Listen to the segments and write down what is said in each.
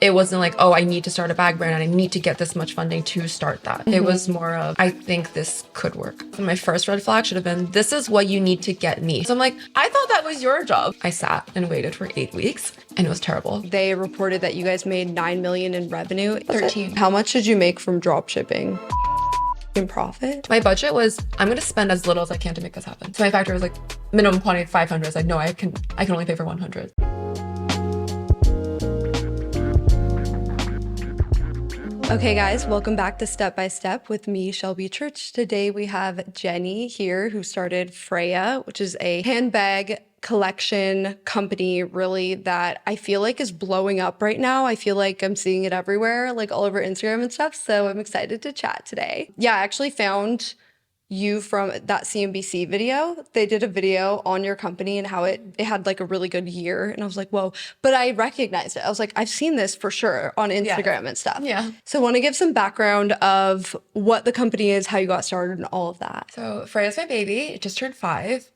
It wasn't like, oh, I need to start a bag brand and I need to get this much funding to start that. It was more of, I think this could work. So my first red flag should have been, this is what you need to get me. So I'm like, I thought that was your job. I sat and waited for 8 weeks and it was terrible. They reported that you guys made 9 million in revenue. 13. How much did you make from dropshipping? In profit? My budget was, I'm gonna spend as little as I can to make this happen. So my factor was like, minimum quantity of 500. I was like, no, I can only pay for 100. Okay guys, welcome back to Step by Step with me, Shelby Church. Today we have Jenny here who started Freja, which is a handbag collection company really that I feel like is blowing up right now. I feel like I'm seeing it everywhere, like all over Instagram and stuff. So I'm excited to chat today. Yeah, I actually found you from that CNBC video. They did a video on your company and how it had like a really good year. And I was like, whoa, but I recognized it. I was like, I've seen this for sure on Instagram and stuff. Yeah. So I want to give some background of what the company is, how you got started and all of that. So Freya's my baby. It just turned 5.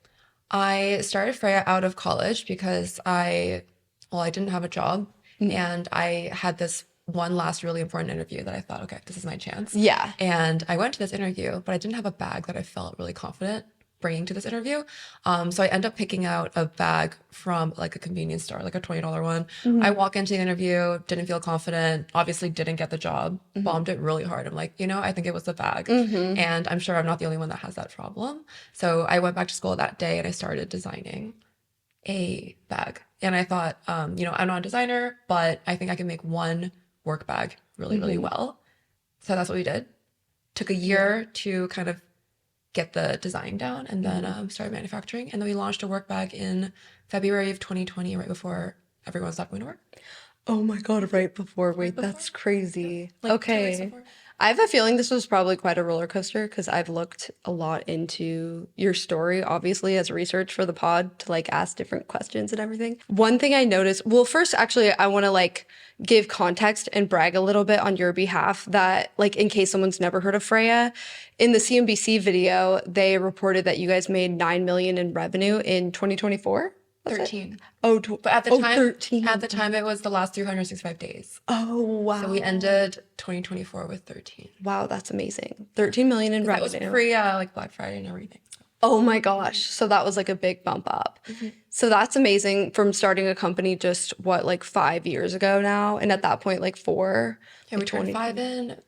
I started Freja out of college because I didn't have a job and I had this one last really important interview that I thought, okay, this is my chance. Yeah. And I went to this interview, but I didn't have a bag that I felt really confident bringing to this interview. So I ended up picking out a bag from like a convenience store, like a $20 one. I walk into the interview, didn't feel confident, obviously didn't get the job, bombed it really hard. I'm like, I think it was the bag. And I'm sure I'm not the only one that has that problem. So I went back to school that day and I started designing a bag. And I thought, I'm not a designer, but I think I can make one work bag really, really well. So that's what we did. Took a year to kind of get the design down and then started manufacturing. And then we launched a work bag in February of 2020, right before everyone stopped going to work. Oh my God, right before. Wait, that's crazy. Like 2 weeks Okay. before. I have a feeling this was probably quite a roller coaster because I've looked a lot into your story, obviously, as research for the pod to like ask different questions and everything. One thing I noticed, well, first, actually, I want to like give context and brag a little bit on your behalf that like in case someone's never heard of Freja, in the CNBC video, they reported that you guys made 9 million in revenue in 2024. 13. But At the time, 13. At the time, it was the last 365 days. Oh, wow. So we ended 2024 with 13. Wow, that's amazing. 13 million in That was revenue. pre like Black Friday and everything. So. Oh my gosh. So that was like a big bump up. So that's amazing from starting a company just what, like 5 years ago now? And at that point, like 4? Yeah, we turned 5 in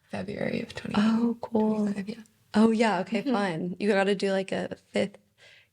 February of 20. Oh, cool. 25, yeah. Oh yeah, okay, fun. You got to do like a 5th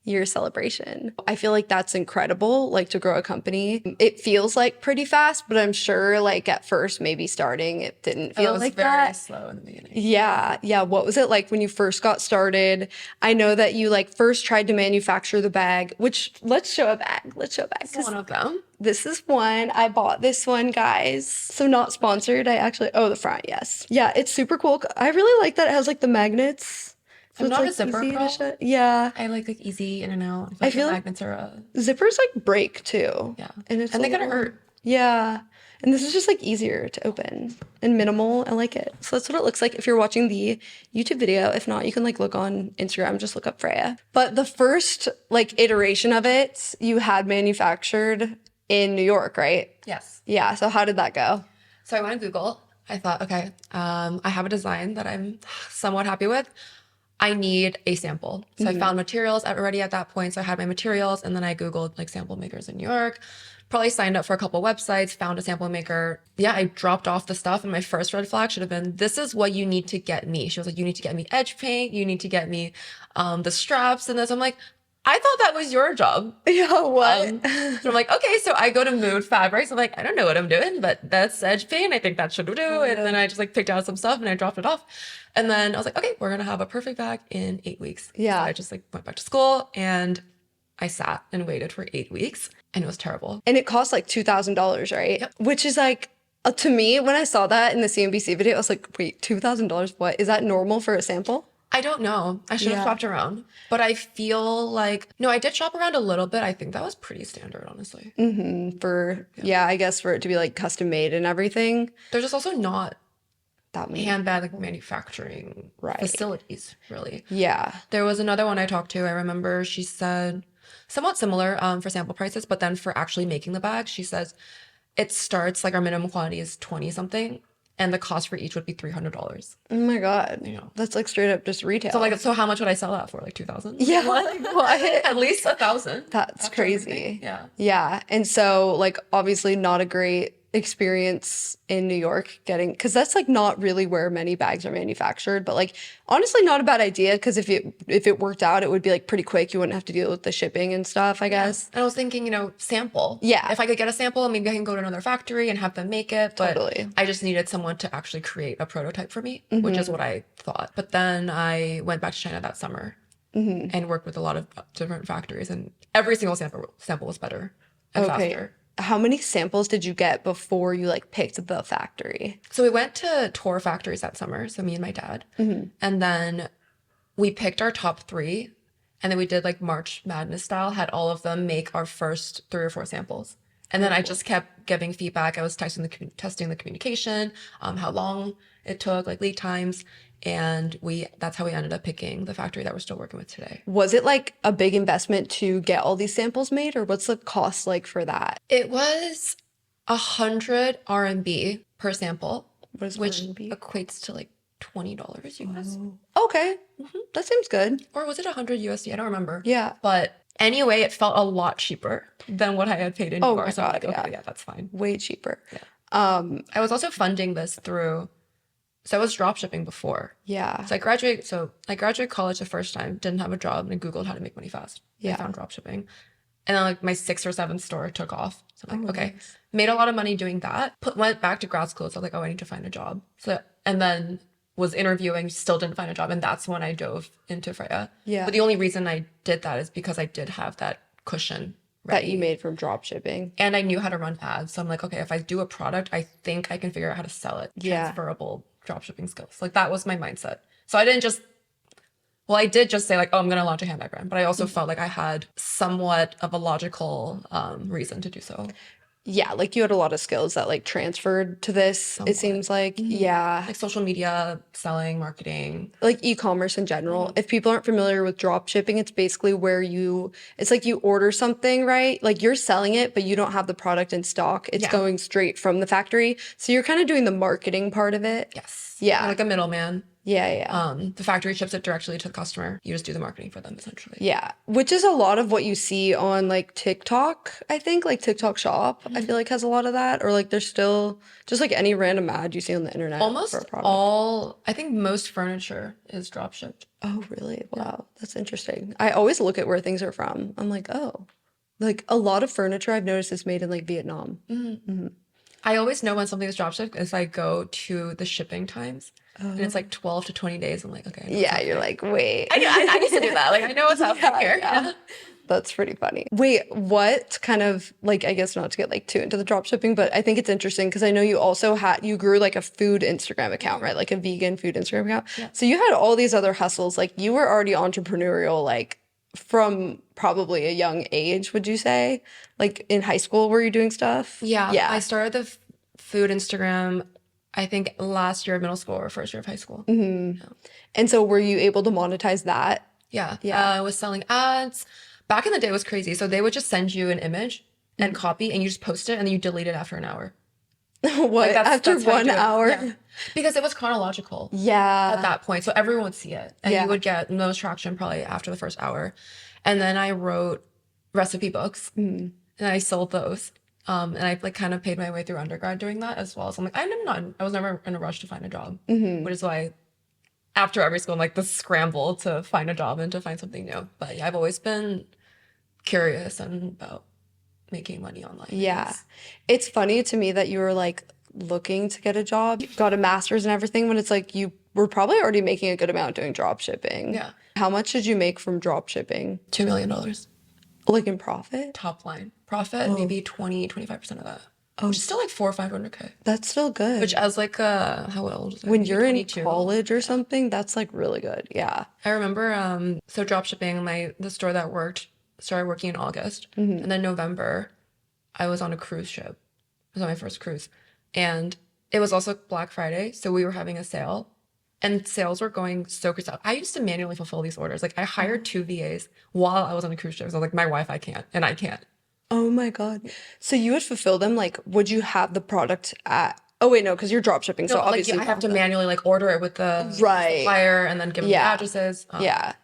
year celebration. I feel like that's incredible, like to grow a company. It feels like pretty fast, but I'm sure like at first maybe starting it didn't feel like that. It was very slow in the beginning. Yeah. What was it like when you first got started? I know that you like first tried to manufacture the bag, which let's show a bag. This is one of them. This is one. I bought this one, guys. So not sponsored. The front, yes. Yeah, it's super cool. I really like that it has like the magnets. So I'm not like a zipper easy to girl. shut. Yeah. I like easy in and out. I feel the like magnets are zippers like break too. yeah. And they kind of hurt. Yeah. And this is just like easier to open and minimal. I like it. So that's what it looks like if you're watching the YouTube video. If not, you can like look on Instagram, just look up Freja. But the first like iteration of it, you had manufactured in New York, right? Yes. Yeah. So how did that go? So I went on Google. I thought, okay, I have a design that I'm somewhat happy with. I need a sample. So I found materials already at that point. So I had my materials and then I Googled like sample makers in New York, probably signed up for a couple websites, found a sample maker. Yeah, I dropped off the stuff and my first red flag should have been, this is what you need to get me. She was like, you need to get me edge paint. You need to get me the straps and this. I'm like, I thought that was your job. Yeah, what? So I'm like, okay, so I go to Mood Fabrics. I'm like, I don't know what I'm doing, but that's edge paint. I think that should do. And then I just like picked out some stuff and I dropped it off. And then I was like, okay, we're going to have a perfect bag in 8 weeks. Yeah. So I just like went back to school and I sat and waited for 8 weeks and it was terrible. And it cost like $2,000, right? Yep. Which is like, to me, when I saw that in the CNBC video, I was like, wait, $2,000? What? Is that normal for a sample? I don't know. I should have shopped around. But I feel like, no, I did shop around a little bit. I think that was pretty standard, honestly. I guess for it to be like custom made and everything. There's just also not That many. handbag like manufacturing Right. facilities, really. Yeah. There was another one I talked to. I remember she said somewhat similar for sample prices, but then for actually making the bag, she says it starts like our minimum quantity is 20 something, and the cost for each would be $300. Oh my God. You know. That's like straight up just retail. So like, so how much would I sell that for? Like 2,000? Yeah. What? At least 1,000. That's after crazy. everything. Yeah. Yeah. And so, like, obviously, not a great experience in New York getting, because that's like not really where many bags are manufactured, but like honestly not a bad idea, because if it worked out, it would be like pretty quick. You wouldn't have to deal with the shipping and stuff, I guess. And I was thinking, sample. Yeah. If I could get a sample, maybe I can go to another factory and have them make it. But Totally. I just needed someone to actually create a prototype for me, which is what I thought. But then I went back to China that summer and worked with a lot of different factories, and every single sample was better and faster. How many samples did you get before you like picked the factory? So we went to tour factories that summer, so me and my dad. And then we picked our top 3, and then we did like March Madness style, had all of them make our first 3 or 4 samples. And then I just kept giving feedback. I was testing the communication, how long it took, like lead times. And that's how we ended up picking the factory that we're still working with today. Was it like a big investment to get all these samples made, or what's the cost like for that? It was 100 RMB per sample, What is which RMB? equates to like $20 US. Okay. That seems good. Or was it 100 USD? I don't remember. Yeah. But anyway, it felt a lot cheaper than what I had paid in New York. my So I'm like, God, okay, yeah, that's fine. Way cheaper. I was also funding this through, so I was dropshipping before. Yeah. So I graduated college the first time, didn't have a job, and I Googled how to make money fast. Yeah. I found dropshipping. And then like my 6th or 7th store took off. So I'm like, okay, made a lot of money doing that. Went back to grad school. So I was like, oh, I need to find a job. And then was interviewing, still didn't find a job. And that's when I dove into Freya. Yeah. But the only reason I did that is because I did have that cushion That you made from drop shipping. and I knew how to run ads. So I'm like, okay, if I do a product, I think I can figure out how to sell it. Yeah. Transferable dropshipping skills. Like that was my mindset. So I didn't just, well, I did just say like, oh, I'm going to launch a handbag brand, but I also felt like I had somewhat of a logical reason to do so. Yeah, like you had a lot of skills that like transferred to this, it seems like. Yeah. Like social media, selling, marketing. Like e-commerce in general. If people aren't familiar with drop shipping, it's basically where it's like you order something, right? Like you're selling it, but you don't have the product in stock. It's going straight from the factory. So you're kind of doing the marketing part of it. Yes. Yeah. You're like a middleman. Yeah. The factory ships it directly to the customer. You just do the marketing for them, essentially. Yeah, which is a lot of what you see on like TikTok, I think, like TikTok Shop, I feel like has a lot of that. Or like there's still just like any random ad you see on the internet. Almost for a product. all, I think most furniture is drop shipped. Oh, really? Wow, that's interesting. I always look at where things are from. I'm like, oh, like a lot of furniture I've noticed is made in like Vietnam. I always know when something is drop shipped if I go to the shipping times. And it's like 12 to 20 days. I'm like, okay. I know what's Yeah, you're like, wait. I need to do that. Like, I know what's happening here. Yeah. That's pretty funny. Wait, what kind of like, I guess not to get like too into the drop shipping, but I think it's interesting because I know you also you grew like a food Instagram account, right? Like a vegan food Instagram account. Yeah. So you had all these other hustles. Like you were already entrepreneurial, like from probably a young age, would you say? Like in high school, were you doing stuff? Yeah. Yeah. I started the food Instagram, I think last year of middle school or first year of high school. And so were you able to monetize that? Yeah. Yeah. I was selling ads. Back in the day, it was crazy. So they would just send you an image and copy, and you just post it, and then you delete it after an hour. What? Like, After that's how you 1 do it. hour? Yeah. Because it was chronological Yeah. at that point. So everyone would see it. And Yeah. you would get most traction probably after the first hour. And then I wrote recipe books and I sold those. And I like kind of paid my way through undergrad doing that as well. So I'm like, I was never in a rush to find a job, which is why after every school, I'm like the scramble to find a job and to find something new. But yeah, I've always been curious and about making money online. Yeah. It's funny to me that you were like looking to get a job, got a master's and everything, when it's like you were probably already making a good amount doing drop shipping. Yeah. How much did you make from drop shipping? $2 million Like in profit? top line profit, maybe 25% of that. Which is still like 400 or 500K. That's still good. Which as like how old was I? when Maybe you're in 22. college or something, that's like really good. Yeah. I remember so drop shipping, the store that worked started working in August. And then November I was on a cruise ship. It was on my first cruise. And it was also Black Friday, so we were having a sale. And sales were going so crazy. I used to manually fulfill these orders. Like I hired 2 VAs while I was on a cruise ship. So I was like, my wife, I can't, and I can't. Oh my God. So you would fulfill them? Like, would you have the product at, oh wait, no, because you're drop shipping. No, So but like obviously I you have don't to have manually like order it with the that. Right. supplier and then give them the Yeah. addresses. Yeah.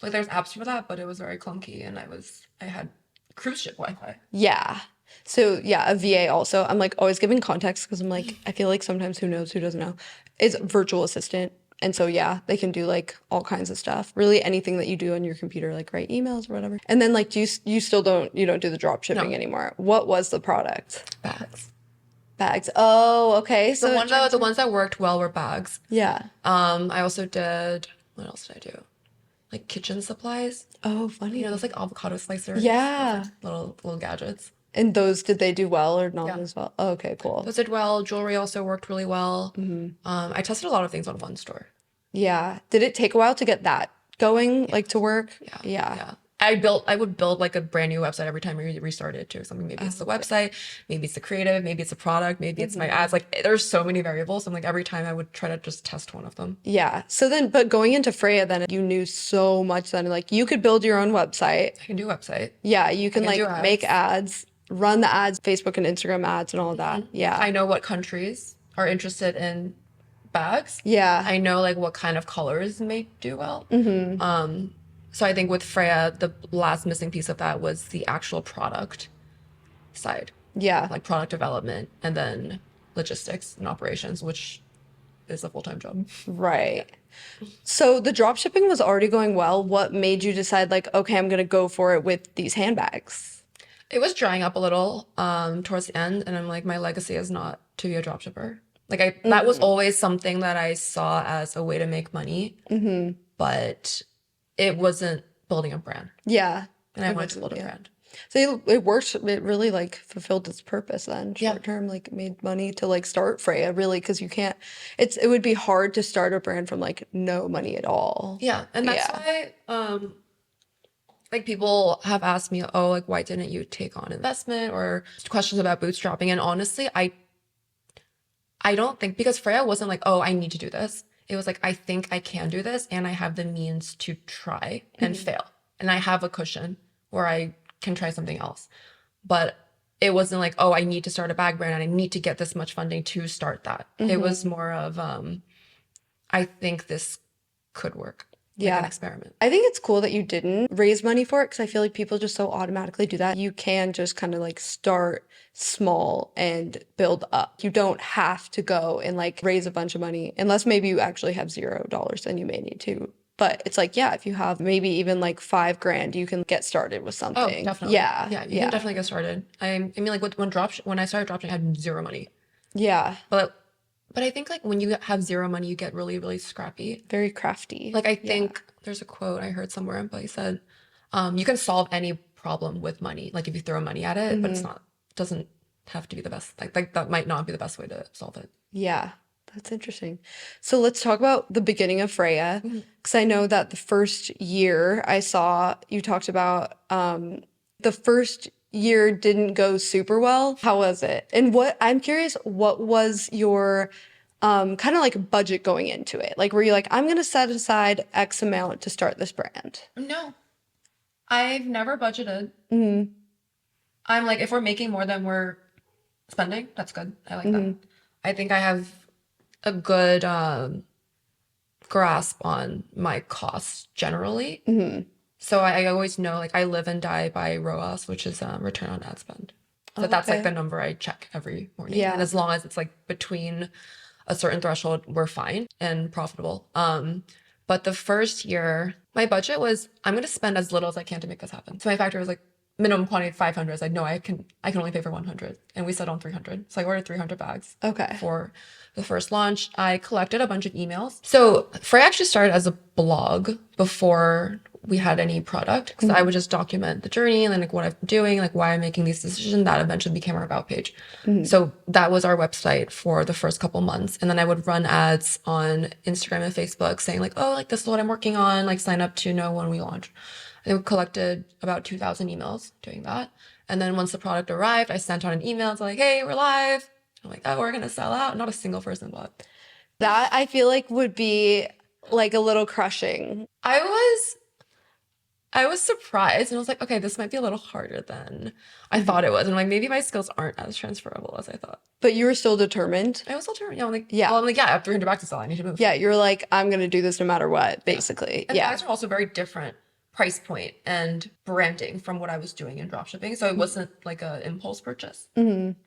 Like there's apps for that, but it was very clunky, and I had cruise ship Wi-Fi. Yeah. So yeah, a VA also. I'm like always giving context because I'm like, I feel like sometimes who knows, who doesn't know, is virtual assistant. And so yeah, they can do like all kinds of stuff. Really anything that you do on your computer, like write emails or whatever. And then like you still don't do the drop shipping No. anymore. What was the product? Bags. Bags. Oh, okay. So The ones that worked well were bags. yeah. I also did, what else did I do? Like kitchen supplies. Oh, funny. You know, those like avocado slicers. Yeah. Those, like, little gadgets. And those, did they do well or not Yeah. as well? Oh, okay, cool. Those did well. Jewelry also worked really well. I tested a lot of things on one store. Yeah. Did it take a while to get that going, like to work? Yeah. Yeah. Yeah. I would build like a brand new website every time we restarted to something. Maybe it's the website, maybe it's the creative, maybe it's a product, maybe it's my ads. Like there's so many variables. And like every time I would try to just test one of them. Yeah. So then, but going into Freya, then you knew so much then, like you could build your own website. I can do website. Yeah. You can do like make ads, run the ads, Facebook and Instagram ads and all of that. Yeah. I know what countries are interested in bags. Yeah. I know like what kind of colors may do well. So I think with Freya, the last missing piece of that was the actual product side, Yeah. like product development and then logistics and operations, which is a full-time job. Right. So the drop shipping was already going well. What made you decide like, okay, I'm going to go for it with these handbags? It was drying up a little towards the end, and I'm like, my legacy is not to be a dropshipper. Like that was always something that I saw as a way to make money, but it wasn't building a brand, Yeah. and I wanted to build a brand. So it worked. It really like fulfilled its purpose then. Yeah. Short term, like made money to like start Freya really because you can't. It would be hard to start a brand from like no money at all. Yeah, and that's why like people have asked me, oh, like why didn't you take on investment or questions about bootstrapping? And honestly, I don't think, because Freya wasn't like, oh, I need to do this. It was like, I think I can do this and I have the means to try and fail. And I have a cushion where I can try something else. But it wasn't like, oh, I need to start a bag brand and I need to get this much funding to start that. It was more of, I think this could work. Like an experiment. I think it's cool that you didn't raise money for it because I feel like people just so automatically do that. You can just kind of like start small and build up. You don't have to go and like raise a bunch of money unless maybe you actually have $0 and you may need to. But it's like, yeah, if you have maybe even like $5,000, you can get started with something. Oh, definitely. Yeah. Yeah, you can definitely get started. I mean, like when I started dropshipping, I had zero money. Yeah. But I think like when you have zero money, you get really, really scrappy. Very crafty. Like I think there's a quote I heard somewhere, but he said, you can solve any problem with money. Like if you throw money at it, but doesn't have to be the best. Like that might not be the best way to solve it. Yeah, that's interesting. So let's talk about the beginning of Freya. Because I know that the first year I saw you talked about the first year didn't go super well. How was it? And I'm curious, what was your kind of like budget going into it? Like, were you like, I'm going to set aside X amount to start this brand? No, I've never budgeted. I'm like, if we're making more than we're spending, that's good. I like that. I think I have a good grasp on my costs generally. So I always know, like, I live and die by ROAS, which is return on ad spend. So that's like the number I check every morning. Yeah. And as long as it's like between a certain threshold, we're fine and profitable. But the first year, my budget was, I'm going to spend as little as I can to make this happen. So my factor was like minimum quantity of 500. I was like, no, I can only pay for 100. And we set on 300. So I ordered 300 bags. Okay. For the first launch. I collected a bunch of emails. So Freya actually started as a blog before we had any product, because I would just document the journey and then like what I've been doing, like why I'm making these decisions. That eventually became our about page. So that was our website for the first couple months. And then I would run ads on Instagram and Facebook saying like, oh, like this is what I'm working on, like sign up to know when we launch. I collected about 2,000 emails doing that. And then once the product arrived, I sent out an email to like, hey, we're live. I'm like, oh, we're going to sell out. Not a single person bought. That I feel like would be like a little crushing. I was I was surprised and I was like, okay, this might be a little harder than I thought it was. And I'm like, maybe my skills aren't as transferable as I thought. But you were still determined. I was still trying, I'm like, Yeah. well, I'm like, yeah, I have 300 bucks to sell. I need to move. Yeah, you're like, I'm gonna do this no matter what, basically. And Yeah. bags are also very different price point and branding from what I was doing in dropshipping. So it wasn't like a impulse purchase,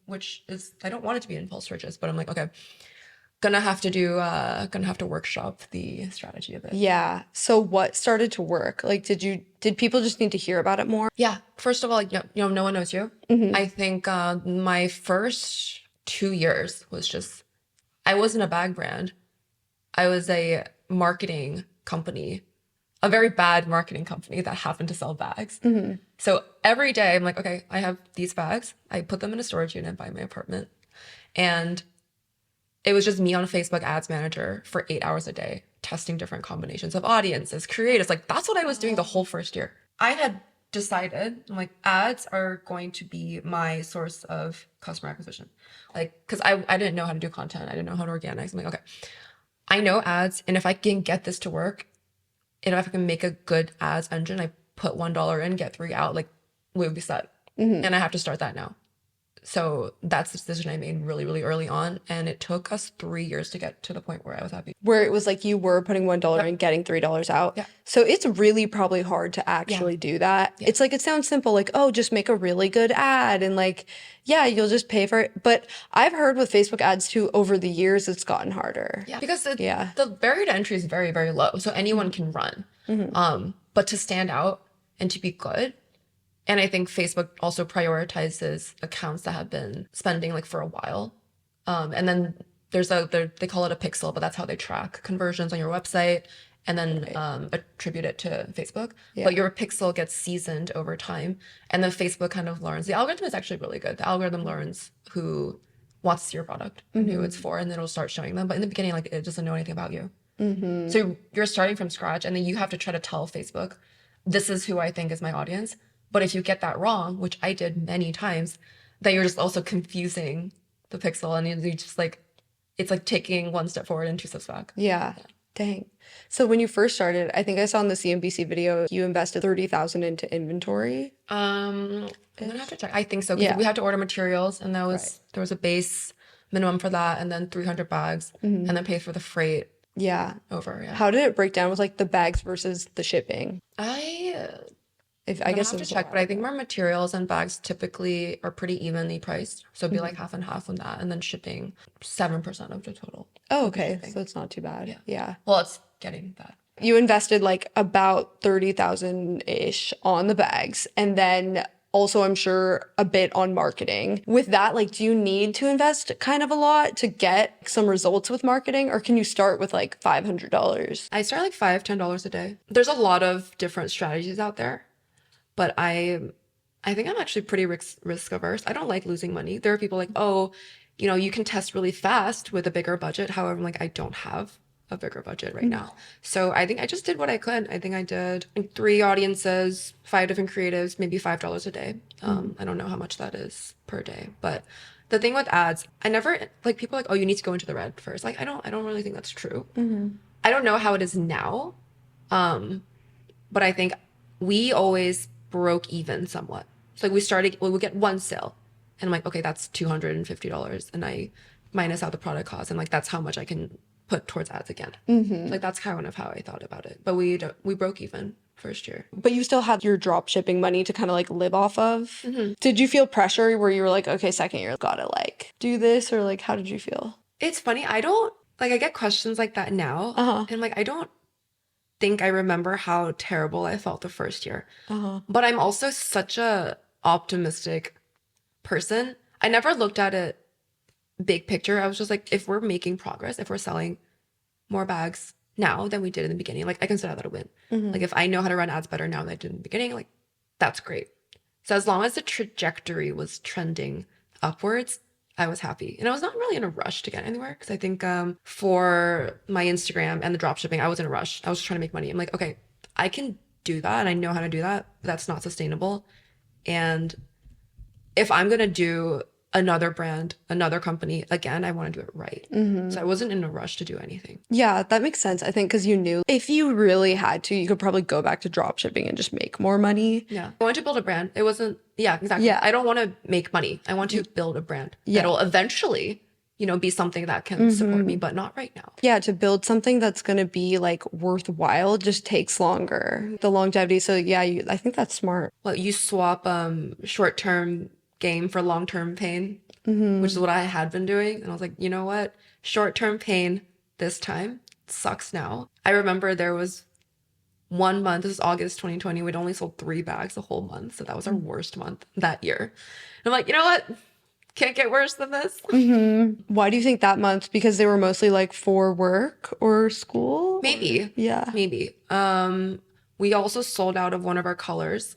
which is, I don't want it to be an impulse purchase, but I'm like, okay, gonna have to workshop the strategy of it. Yeah. So what started to work? Like, did people just need to hear about it more? Yeah. First of all, no one knows you. I think my first 2 years was just, I wasn't a bag brand. I was a marketing company, a very bad marketing company that happened to sell bags. So every day I'm like, okay, I have these bags. I put them in a storage unit by my apartment. And it was just me on Facebook Ads Manager for 8 hours a day, testing different combinations of audiences, creatives. Like that's what I was doing the whole first year. I had decided, I'm like, ads are going to be my source of customer acquisition. Like, because I didn't know how to do content. I didn't know how to organize. I'm like, okay, I know ads. And if I can get this to work, and if I can make a good ads engine, I put $1 in, get 3 out, like we would be set. And I have to start that now. So that's the decision I made really, really early on. And it took us 3 years to get to the point where I was happy. Where it was like you were putting $1 and getting $3 out. Yeah. So it's really probably hard to actually do that. Yeah. It's like, it sounds simple, like, oh, just make a really good ad and like, yeah, you'll just pay for it. But I've heard with Facebook ads too, over the years, it's gotten harder. Yeah. Because Yeah. the barrier to entry is very, very low. So anyone can run. But to stand out and to be good, and I think Facebook also prioritizes accounts that have been spending like for a while. And then they call it a pixel, but that's how they track conversions on your website and then attribute it to Facebook. But your pixel gets seasoned over time. And then Facebook kind of learns. The algorithm is actually really good. The algorithm learns who wants to see your product and who it's for, and then it'll start showing them. But in the beginning, like it doesn't know anything about you. So you're starting from scratch, and then you have to try to tell Facebook, this is who I think is my audience. But if you get that wrong, which I did many times, then you're just also confusing the pixel, and you just like, it's like taking one step forward and two steps back. Yeah. Dang. So when you first started, I think I saw in the CNBC video, you invested 30,000 into inventory. I'm gonna have to check. I think so, because we had to order materials, and there was a base minimum for that, and then 300 bags, and then pay for the freight. Yeah. Over. Yeah. How did it break down with like the bags versus the shipping? I guess have to check, but I think our materials and bags typically are pretty evenly priced. So it'd be like half and half on that, and then shipping 7% of the total. Oh, okay. So it's not too bad. Yeah. Well, it's getting that. You invested like about 30,000-ish on the bags, and then also I'm sure a bit on marketing. With that, like, do you need to invest kind of a lot to get some results with marketing, or can you start with like $500? I start like $5-10 a day. There's a lot of different strategies out there, but I think I'm actually pretty risk averse. I don't like losing money. There are people like, oh, you can test really fast with a bigger budget. However, I'm like, I don't have a bigger budget right now. So I think I just did what I could. I think I did 3 audiences, 5 different creatives, maybe $5 a day. I don't know how much that is per day, but the thing with ads, I never, like, people are like, oh, you need to go into the red first. Like, I don't really think that's true. I don't know how it is now. But I think we always broke even somewhat. So like we would get one sale, and I'm like, okay, that's $250, and I minus out the product cost, and like that's how much I can put towards ads again. Like that's kind of how I thought about it. But we broke even first year. But you still had your drop shipping money to kind of like live off of. Did you feel pressure where you were like, okay, second year, gotta like do this, or like how did you feel? It's funny. I get questions like that now, and like I don't think I remember how terrible I felt the first year. But I'm also such a optimistic person. I never looked at it big picture. I was just like, if we're making progress, if we're selling more bags now than we did in the beginning, like I consider that a win. Like if I know how to run ads better now than I did in the beginning, like that's great. So as long as the trajectory was trending upwards, I was happy. And I was not really in a rush to get anywhere, because I think for my Instagram and the dropshipping, I was in a rush. I was trying to make money. I'm like, okay, I can do that, and I know how to do that, but that's not sustainable. And if I'm going to do another brand, another company, again, I want to do it right. So I wasn't in a rush to do anything. Yeah, that makes sense. I think because you knew if you really had to, you could probably go back to drop shipping and just make more money. Yeah. I wanted to build a brand. It wasn't, yeah, exactly. Yeah. I don't want to make money. I want to build a brand Yeah. that'll eventually, you know, be something that can support me, but not right now. Yeah, to build something that's going to be like worthwhile just takes longer. The longevity. So yeah, I think that's smart. Well, you swap short-term gain for long-term pain, which is what I had been doing. And I was like, you know what? Short-term pain this time sucks now. I remember there was 1 month, this is August 2020, we'd only sold 3 bags the whole month. So that was our worst month that year. And I'm like, you know what? Can't get worse than this. Why do you think that month? Because they were mostly like for work or school? Maybe. Yeah. Maybe. We also sold out of one of our colors.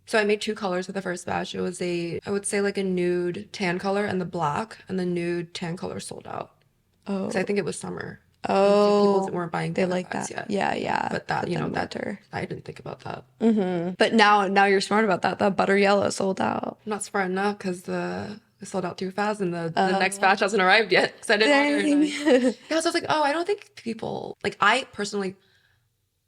So I made 2 colors with the first batch. It was I would say like a nude tan color and the black, and the nude tan color sold out. Oh. Because I think it was summer. Oh. People weren't buying They black like bags that. yet. Yeah. But that, you know, that better. I didn't think about that. But now you're smart about that. That butter yellow sold out. I'm not smart enough because it sold out too fast, and the next batch hasn't arrived yet. Because I didn't order it. Yeah, so I was like, oh, I don't think people, like, I personally,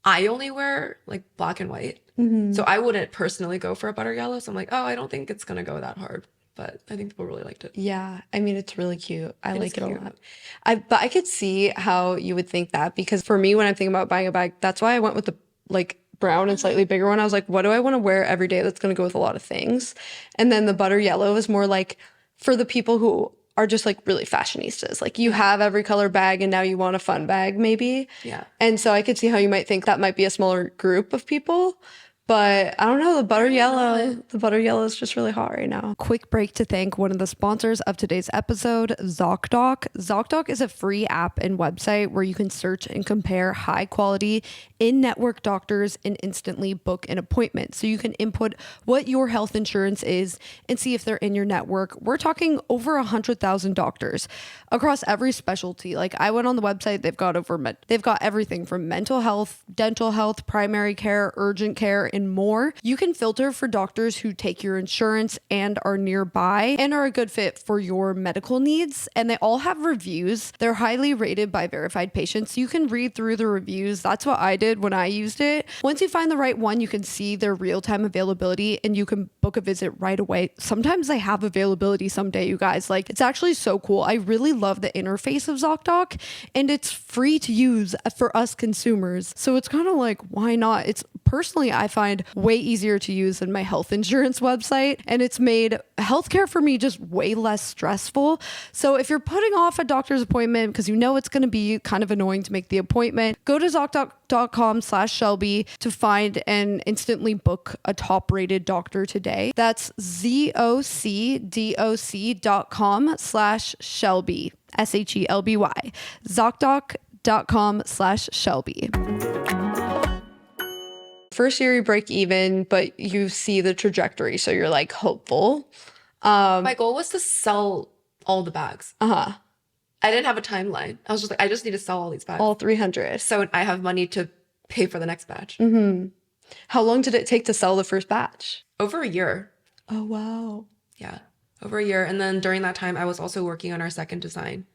I only wear like black and white. So I wouldn't personally go for a butter yellow. So I'm like, oh, I don't think it's going to go that hard. But I think people really liked it. Yeah, I mean, it's really cute. I like it a cute. lot. But I could see how you would think that, because for me, when I'm thinking about buying a bag, that's why I went with the like brown and slightly bigger one. I was like, what do I want to wear every day that's going to go with a lot of things? And then the butter yellow is more like for the people who are just like really fashionistas. Like you have every color bag and now you want a fun bag maybe. Yeah. And so I could see how you might think that might be a smaller group of people. But I don't know, the butter yellow is just really hot right now. Quick break to thank one of the sponsors of today's episode, ZocDoc. ZocDoc is a free app and website where you can search and compare high quality in-network doctors and instantly book an appointment. So you can input what your health insurance is and see if they're in your network. We're talking over 100,000 doctors across every specialty. Like I went on the website, they've got everything from mental health, dental health, primary care, urgent care, and more. You can filter for doctors who take your insurance and are nearby and are a good fit for your medical needs. And they all have reviews. They're highly rated by verified patients. You can read through the reviews. That's what I did when I used it. Once you find the right one, you can see their real-time availability and you can book a visit right away. Sometimes they have availability someday, you guys. Like it's actually so cool. I really love the interface of ZocDoc, and it's free to use for us consumers. So it's kind of like, why not? It's personally, I find way easier to use than my health insurance website, and it's made healthcare for me just way less stressful. So if you're putting off a doctor's appointment because you know it's going to be kind of annoying to make the appointment, go to ZocDoc.com/Shelby to find and instantly book a top rated doctor today. That's ZocDoc.com/Shelby, SHELBY, ZocDoc.com/Shelby. First year you break even, but you see the trajectory, so you're like hopeful. My goal was to sell all the bags. I didn't have a timeline. I was just like, I just need to sell all these bags. All 300. So I have money to pay for the next batch. How long did it take to sell the first batch? Over a year. Oh, wow. Yeah, over a year. And then during that time, I was also working on our second design.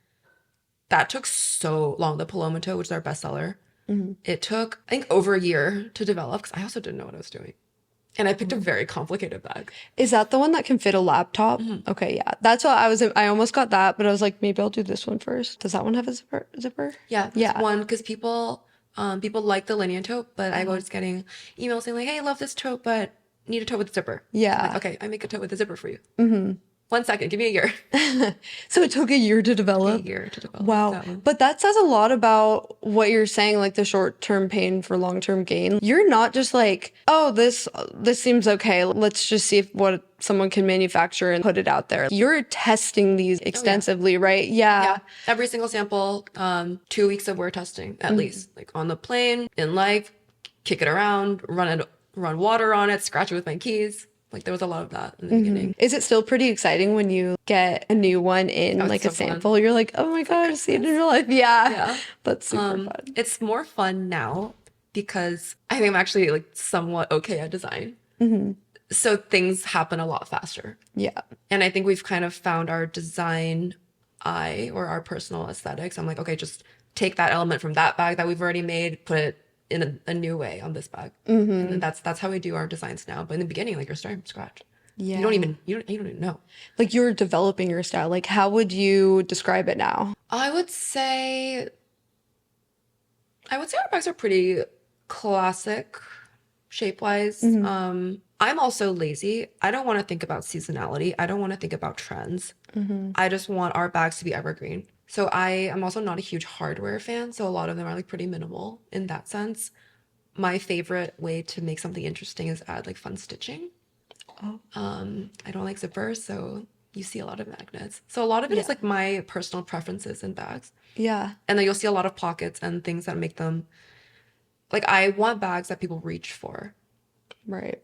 That took so long. The Paloma Toe, which is our bestseller. It took, I think, over a year to develop because I also didn't know what I was doing. And I picked a very complicated bag. Is that the one that can fit a laptop? Okay, yeah. That's what I almost got that, but I was like, maybe I'll do this one first. Does that one have a zipper? Yeah. One, because people like the Linea tote, but I was getting emails saying like, hey, I love this tote, but need a tote with a zipper. Yeah. Like, okay, I make a tote with a zipper for you. 1 second, give me a year. So it took a year to develop? Wow. That one. But that says a lot about what you're saying, like the short-term pain for long-term gain. You're not just like, oh, this seems okay. Let's just see what someone can manufacture and put it out there. You're testing these extensively, right? Yeah. Every single sample, 2 weeks of wear testing, at least. Like on the plane, in life, kick it around, run water on it, scratch it with my keys. Like there was a lot of that in the beginning. Is it still pretty exciting when you get a new one in like a sample? Fun. You're like, oh my gosh, see it in real life. Yeah. That's super fun. It's more fun now because I think I'm actually like somewhat okay at design. So things happen a lot faster. Yeah. And I think we've kind of found our design eye or our personal aesthetics. I'm like, okay, just take that element from that bag that we've already made, put it in a new way on this bag. And then that's how we do our designs now. But in the beginning, like you're starting from scratch. Yeah. You don't even know. Like you're developing your style. Like how would you describe it now? I would say our bags are pretty classic shape-wise. I'm also lazy. I don't want to think about seasonality. I don't want to think about trends. I just want our bags to be evergreen. So I am also not a huge hardware fan, so a lot of them are like pretty minimal in that sense. My favorite way to make something interesting is add like fun stitching. Oh. I don't like zippers, so you see a lot of magnets. So a lot of it is like my personal preferences in bags. Yeah. And then you'll see a lot of pockets and things that make them like I want bags that people reach for. Right.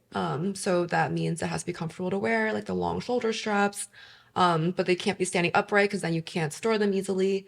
So that means it has to be comfortable to wear, like the long shoulder straps. But they can't be standing upright because then you can't store them easily.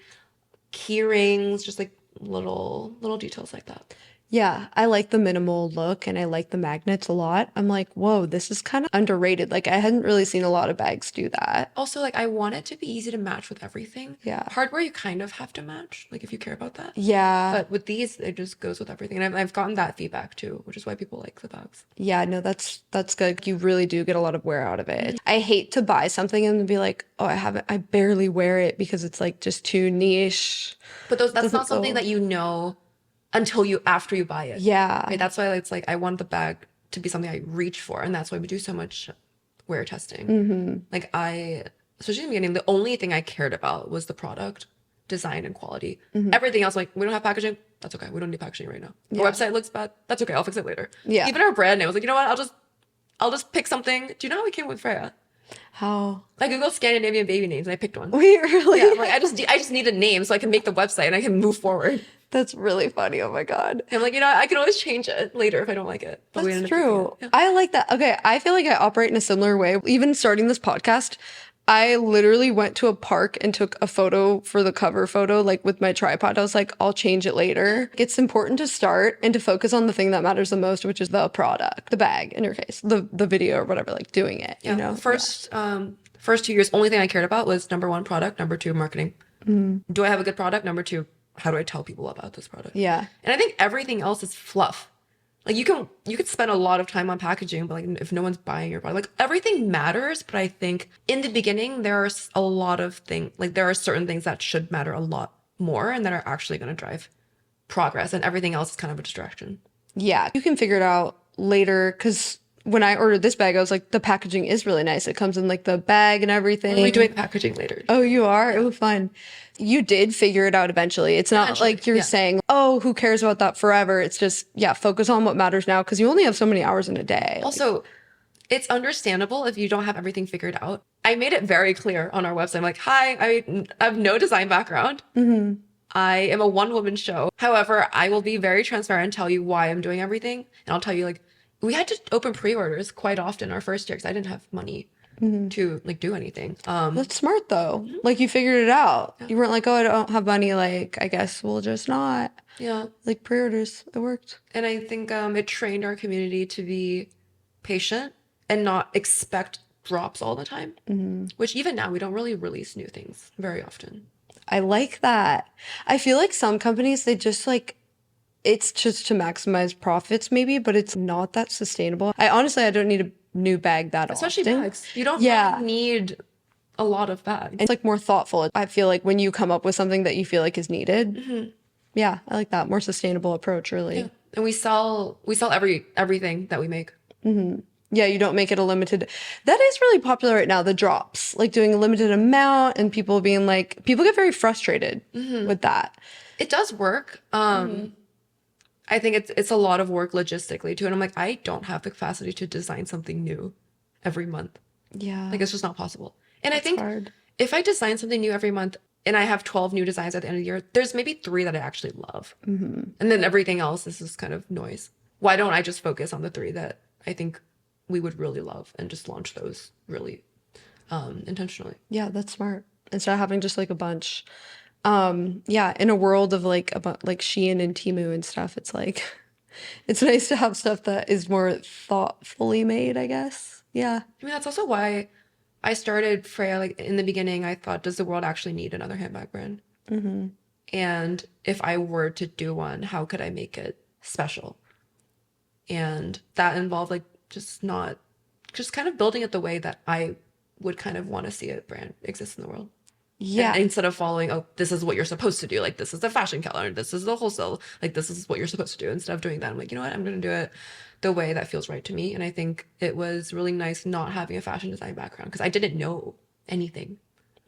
Key rings, just like little details like that. Yeah, I like the minimal look and I like the magnets a lot. I'm like, whoa, this is kind of underrated. Like, I hadn't really seen a lot of bags do that. Also, like I want it to be easy to match with everything. Yeah. Hardware you kind of have to match, like if you care about that. Yeah. But with these, it just goes with everything. And I've gotten that feedback too, which is why people like the bags. Yeah, no, that's good. You really do get a lot of wear out of it. I hate to buy something and be like, oh, I barely wear it because it's like just too niche. But that's Doesn't not something go- that you know until after you buy it. Yeah. Right? That's why it's like I want the bag to be something I reach for, and that's why we do so much wear testing. Like especially in the beginning, the only thing I cared about was the product, design, and quality. Everything else, like we don't have packaging, that's okay. We don't need packaging right now. Our website looks bad, that's okay. I'll fix it later. Yeah. Even our brand name, I was like, you know what? I'll just pick something. Do you know how we came with Freja? How? I googled Scandinavian baby names and I picked one. Wait, really? Yeah, I'm like I just need a name so I can make the website and I can move forward. That's really funny. Oh my God. I'm like, I can always change it later if I don't like it. But we That's ended up keeping true. it. Yeah. I like that. Okay, I feel like I operate in a similar way. Even starting this podcast, I literally went to a park and took a photo for the cover photo, like with my tripod. I was like, I'll change it later. It's important to start and to focus on the thing that matters the most, which is the product, the bag in your case, the video or whatever, like doing it, Yeah. you know? First 2 years, only thing I cared about was number one, product. Number two, marketing. Do I have a good product? Number two, how do I tell people about this product? Yeah. And I think everything else is fluff. Like you could spend a lot of time on packaging, but like if no one's buying your product, like everything matters. But I think in the beginning there are a lot of things, like there are certain things that should matter a lot more and that are actually going to drive progress, and everything else is kind of a distraction. Yeah. You can figure it out later because when I ordered this bag, I was like, the packaging is really nice. It comes in like the bag and everything. We'll be doing packaging later. Oh, you are? Oh, fun. You did figure it out eventually. It's not Eventually, like you're yeah. saying, oh, who cares about that forever? It's just, yeah, focus on what matters now because you only have so many hours in a day. Also, it's understandable if you don't have everything figured out. I made it very clear on our website. I'm like, hi, I have no design background. I am a one-woman show. However, I will be very transparent and tell you why I'm doing everything. And I'll tell you, like, we had to open pre-orders quite often our first year because I didn't have money to like do anything. That's smart though. Like you figured it out. You weren't like, oh, I don't have money. Like, I guess we'll just not. Yeah. Like pre-orders, it worked. And I think it trained our community to be patient and not expect drops all the time. Which even now, we don't really release new things very often. I like that. I feel like some companies, they just like, it's just to maximize profits maybe, but it's not that sustainable. I don't need a new bag that Especially often. bags. You don't Yeah. really need a lot of bags. It's like more thoughtful. I feel like when you come up with something that you feel like is needed. Yeah, I like that. More sustainable approach, really. Yeah. And we sell everything that we make. Yeah, you don't make it a limited. That is really popular right now, the drops. Like doing a limited amount and people being like, people get very frustrated with that. It does work. I think it's a lot of work logistically too. And I'm like, I don't have the capacity to design something new every month. Yeah. Like it's just not possible. And I think hard. if I design something new every month and I have 12 new designs at the end of the year, there's maybe 3 that I actually love. And then everything else is just kind of noise. Why don't I just focus on the 3 that I think we would really love and just launch those really intentionally? Yeah, that's smart. Instead of having just like a bunch. Yeah, in a world of like about like Shein and Temu and stuff, it's like It's nice to have stuff that is more thoughtfully made, I guess. Yeah. I mean, that's also why I started Freya. Like in the beginning, I thought, does the world actually need another handbag brand? And if I were to do one, how could I make it special? And that involved like just kind of building it the way that I would kind of want to see a brand exist in the world. Yeah. And instead of following, oh, this is what you're supposed to do. Like, this is the fashion calendar. This is the wholesale. Like, this is what you're supposed to do. Instead of doing that, I'm like, you know what? I'm going to do it the way that feels right to me. And I think it was really nice not having a fashion design background because I didn't know anything.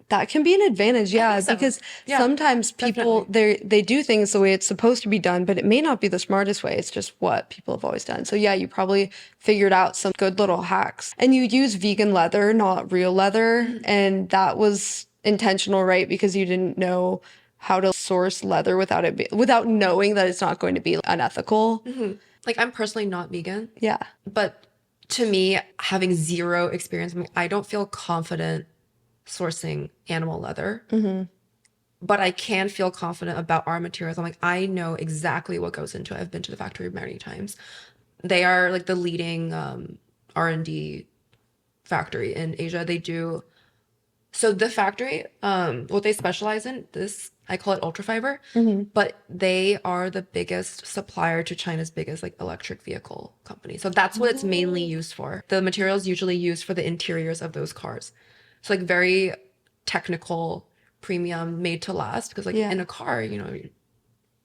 That can be an advantage, yeah, so. because Yeah, sometimes people they do things the way it's supposed to be done, but it may not be the smartest way. It's just what people have always done. So yeah, you probably figured out some good little hacks. And you use vegan leather, not real leather, and that was intentional, right? Because you didn't know how to source leather without knowing that it's not going to be unethical. Like, I'm personally not vegan. Yeah. But to me, having zero experience, I don't feel confident sourcing animal leather. But I can feel confident about our materials. I'm like, I know exactly what goes into it. I've been to the factory many times. They are like the leading R&D factory in Asia. They do. So the factory, what they specialize in, I call it ultra fiber, but they are the biggest supplier to China's biggest like electric vehicle company. So that's what it's mainly used for. The materials usually used for the interiors of those cars. So like very technical, premium, made to last. Because like in a car, it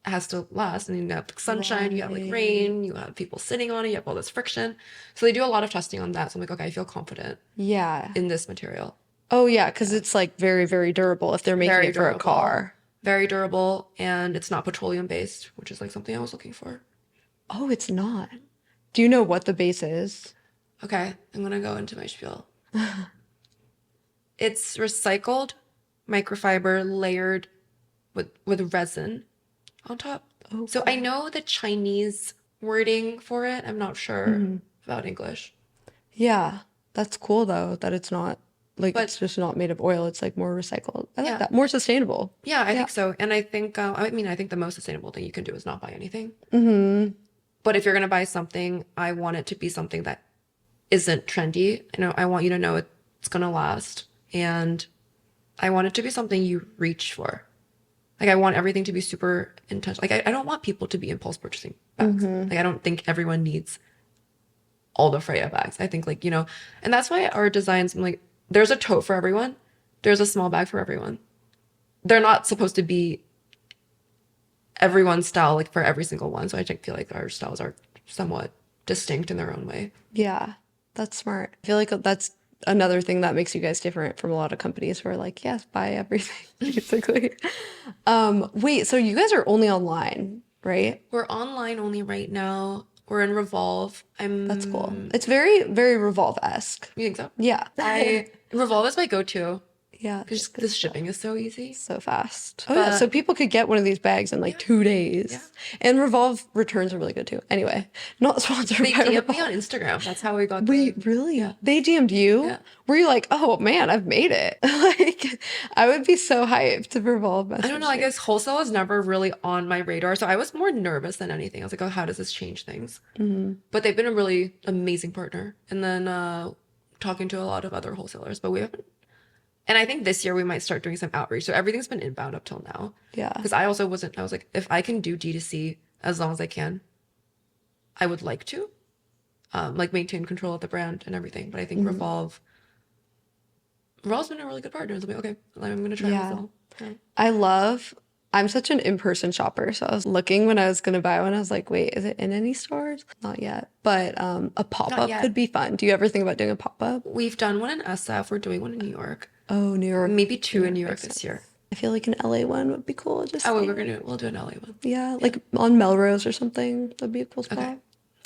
has to last. And you have like sunshine, you have like rain, you have people sitting on it, you have all this friction. So they do a lot of testing on that. So I'm like, okay, I feel confident in this material. Oh yeah, because it's like very, very durable if they're making it for a car. Very durable, and it's not petroleum based, which is like something I was looking for. Oh, it's not. Do you know what the base is? Okay, I'm gonna go into my spiel. It's recycled microfiber layered with resin on top. Oh, so I know the Chinese wording for it. I'm not sure about English. Yeah, that's cool though that it's not like it's just not made of oil. It's like more recycled. I like that. More sustainable. Yeah, I think so. And I think I think the most sustainable thing you can do is not buy anything. But if you're gonna buy something, I want it to be something that isn't trendy. I want you to know it's gonna last. And I want it to be something you reach for. Like, I want everything to be super intentional. Like, I don't want people to be impulse purchasing bags. Like, I don't think everyone needs all the Freya bags. I think, like, and that's why our designs, I'm like, there's a tote for everyone. There's a small bag for everyone. They're not supposed to be everyone's style, like, for every single one. So I feel like our styles are somewhat distinct in their own way. Yeah, that's smart. I feel like that's another thing that makes you guys different from a lot of companies who are like, yes, buy everything, basically. Wait, so you guys are only online, right? We're online only right now. We're in Revolve. That's cool. It's very, very Revolve-esque. You think so? Yeah. Revolve is my go-to. Yeah. Because the shipping is so easy. So fast. Oh, yeah. So people could get one of these bags in like 2 days. Yeah. And Revolve returns are really good too. Anyway, not sponsored by Revolve. They DM'd me on Instagram. That's how we got Wait, really? Yeah. They DM'd you? Yeah. Were you like, oh man, I've made it? Like, I would be so hyped to Revolve message. I don't know. I guess wholesale was never really on my radar. So I was more nervous than anything. I was like, oh, how does this change things? But they've been a really amazing partner. And then talking to a lot of other wholesalers. But we haven't. And I think this year we might start doing some outreach. So everything's been inbound up till now. Yeah. Because I was like, if I can do D2C as long as I can, I would like to. Like maintain control of the brand and everything. But I think Revolve's been a really good partner. So I'm like, okay, I'm going to try Revolve. Yeah. I'm such an in-person shopper. So I was looking when I was going to buy one. I was like, wait, is it in any stores? Not yet. But a pop-up could be fun. Do you ever think about doing a pop-up? We've done one in SF. We're doing one in New York. Oh, New York. Maybe 2 in New York this year. I feel like an LA one would be cool. We'll do an LA one. Yeah, like on Melrose or something. That'd be a cool spot. Okay.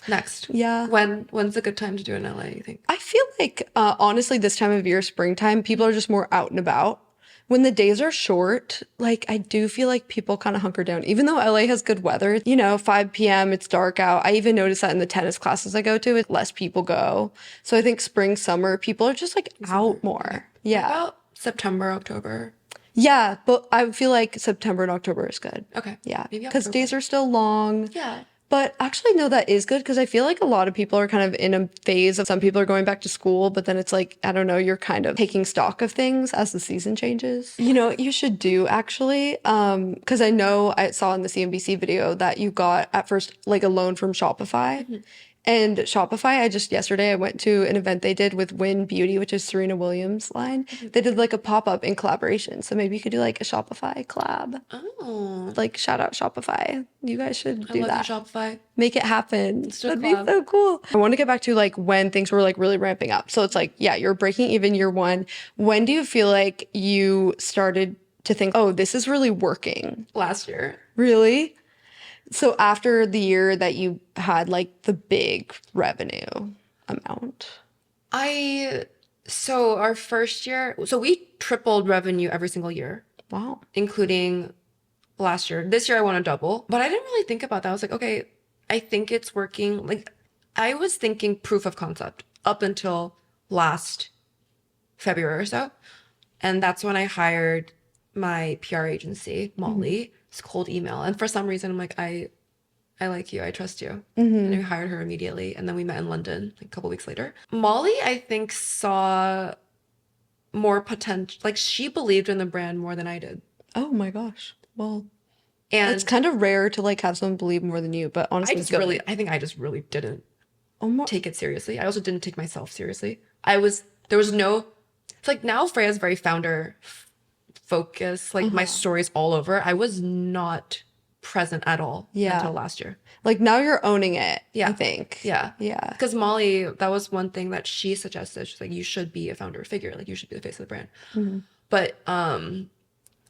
Next. Yeah. When's a good time to do an LA, you think? I feel like, honestly, this time of year, springtime, people are just more out and about. When the days are short, like, I do feel like people kind of hunker down. Even though LA has good weather, 5 p.m., it's dark out. I even notice that in the tennis classes I go to, less people go. So I think spring, summer, people are just like out more. Okay. Yeah. What about September, October? Yeah, but I feel like September and October is good. Okay. Yeah. Maybe because October. days are still long. Yeah. But actually, no, that is good because I feel like a lot of people are kind of in a phase of some people are going back to school, but then it's like, I don't know, you're kind of taking stock of things as the season changes. You know what you should do actually? Because I know I saw in the CNBC video that you got at first like a loan from Shopify. And Shopify, yesterday I went to an event they did with Win Beauty, which is Serena Williams' line. They did like a pop-up in collaboration. So maybe you could do like a Shopify collab. Oh, Like shout out Shopify. You guys should I do love you, that. Shopify. Make it happen. Let's do a That'd be collab. so cool. I want to get back to like when things were like really ramping up. So it's like, yeah, you're breaking even year one. When do you feel like you started to think, oh, this is really working? Last year. Really? So after the year that you had like the big revenue amount. So our first year, so we tripled revenue every single year, Wow. including last year. This year I want to double, but I didn't really think about that. I was like, okay, I think it's working. Like I was thinking proof of concept up until last February or so. And that's when I hired my PR agency, Molly. It's cold email. And for some reason, I'm like, I like you. I trust you. And I hired her immediately. And then we met in London like, a couple weeks later. Molly, I think, saw more potential. Like she believed in the brand more than I did. Oh my gosh. Well, And it's kind of rare to like have someone believe more than you, but honestly, it's good. I think I just really didn't Oh my, take it seriously. I also didn't take myself seriously. There was no, it's like now Freya's very founder focused. Like my story's all over. I was not present at all until last year. like now you're owning it. Yeah. I think. Yeah. Yeah. Because Molly, that was one thing that she suggested. She's like, you should be a founder figure. Like you should be the face of the brand. But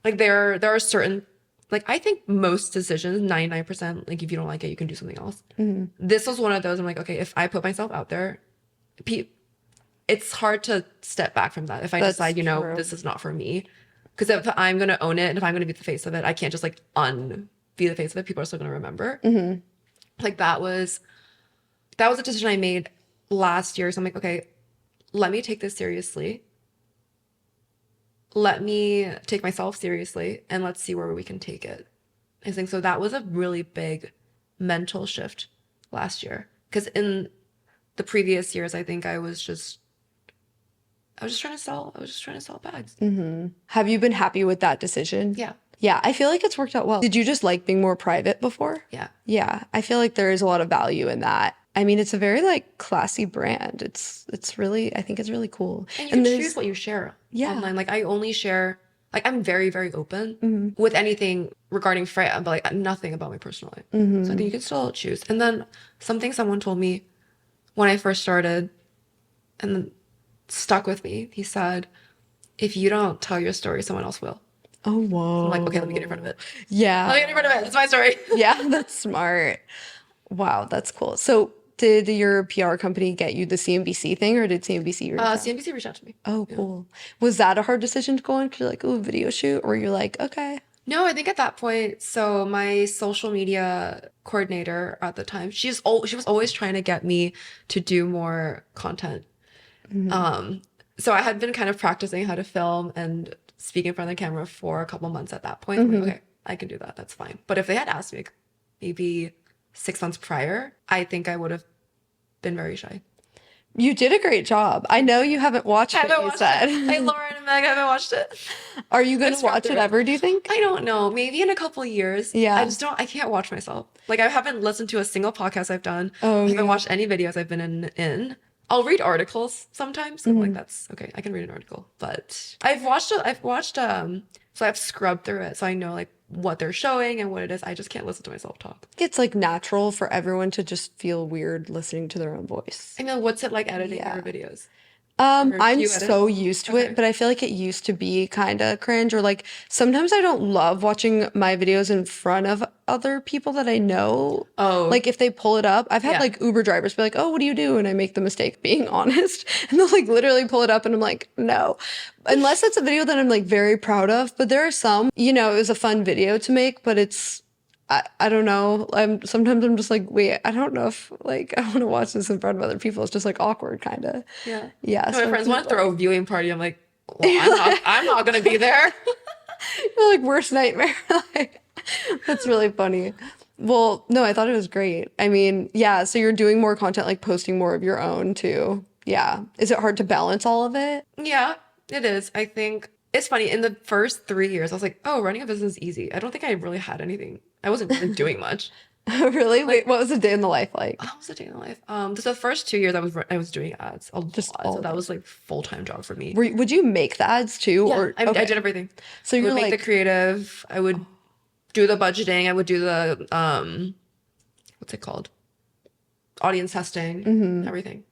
like there are certain, like I think most decisions, 99%, like if you don't like it, you can do something else. This was one of those. I'm like, okay, if I put myself out there, it's hard to step back from that. If I decide, true. this is not for me. Because if I'm going to own it and if I'm going to be the face of it, I can't just like be the face of it. People are still going to remember. Like that was a decision I made last year. So I'm like, okay, let me take this seriously. Let me take myself seriously and let's see where we can take it. I think so that was a really big mental shift last year. Because in the previous years, I think I was just trying to sell bags. Have you been happy with that decision? Yeah. Yeah, I feel like it's worked out well. Did you just like being more private before? Yeah. Yeah, I feel like there is a lot of value in that. I mean, it's a very like classy brand. It's really, I think it's really cool. And you choose what you share online. Like I only share, like I'm very, very open with anything regarding Freya, but like nothing about my personal life. So I think you can still choose. And then something someone told me when I first started and then stuck with me, he said, if you don't tell your story, someone else will. Oh, whoa. I'm like, okay, let me get in front of it. Yeah. Let me get in front of it. That's my story. Yeah, that's smart. Wow, that's cool. So did your PR company get you the CNBC thing or did CNBC reach out? CNBC reached out to me. Oh, cool. Was that a hard decision to go on? Because you're like, oh, video shoot? Or you're like, okay. No, I think at that point, so my social media coordinator at the time, she was always trying to get me to do more content. So I had been kind of practicing how to film and speak in front of the camera for a couple months at that point. I'm like, okay, I can do that. That's fine. But if they had asked me like, maybe 6 months prior, I think I would have been very shy. You did a great job. I know you haven't watched it, you said. Hey, Lauren and Meg, I haven't watched it. Are you going to watch it ever, do you think? I don't know. Maybe in a couple of years. Yeah. I can't watch myself. Like I haven't listened to a single podcast I've done. Oh, I haven't watched any videos I've been in. I'll read articles sometimes. I'm like, that's okay. I can read an article, but I've watched, so I've scrubbed through it. So I know like what they're showing and what it is. I just can't listen to myself talk. It's like natural for everyone to just feel weird listening to their own voice. I mean, what's it like editing your videos? I'm so used to it, but I feel like it used to be kind of cringe or like sometimes I don't love watching my videos in front of other people that I know. Oh. Like if they pull it up, I've had like Uber drivers be like, oh, what do you do? And I make the mistake of being honest. And they'll like literally pull it up and I'm like, no. Unless it's a video that I'm like very proud of. But there are some, it was a fun video to make, but it's, I don't know. Sometimes I'm just like, wait, I don't know if like I want to watch this in front of other people. It's just like awkward, kind of. Yeah. Yeah. So my friends want to throw a viewing party. I'm like, well, I'm not gonna be there. You're like worst nightmare. That's really funny. Well, no, I thought it was great. I mean, yeah, so you're doing more content, like posting more of your own too. Yeah. Is it hard to balance all of it? Yeah, it is. I think it's funny. In the first 3 years, I was like, oh, running a business is easy. I don't think I really had anything. I wasn't really doing much. Really? Like, Wait, what was a day in the life like? how was a day in the life? So the first 2 years I was doing ads a Just lot. all So of that it. was like full-time job for me. Would you make the ads too? Yeah, Or I okay. did everything. So I you're would make the like, creative. I would do the budgeting. I would do the what's it called? Audience testing, everything.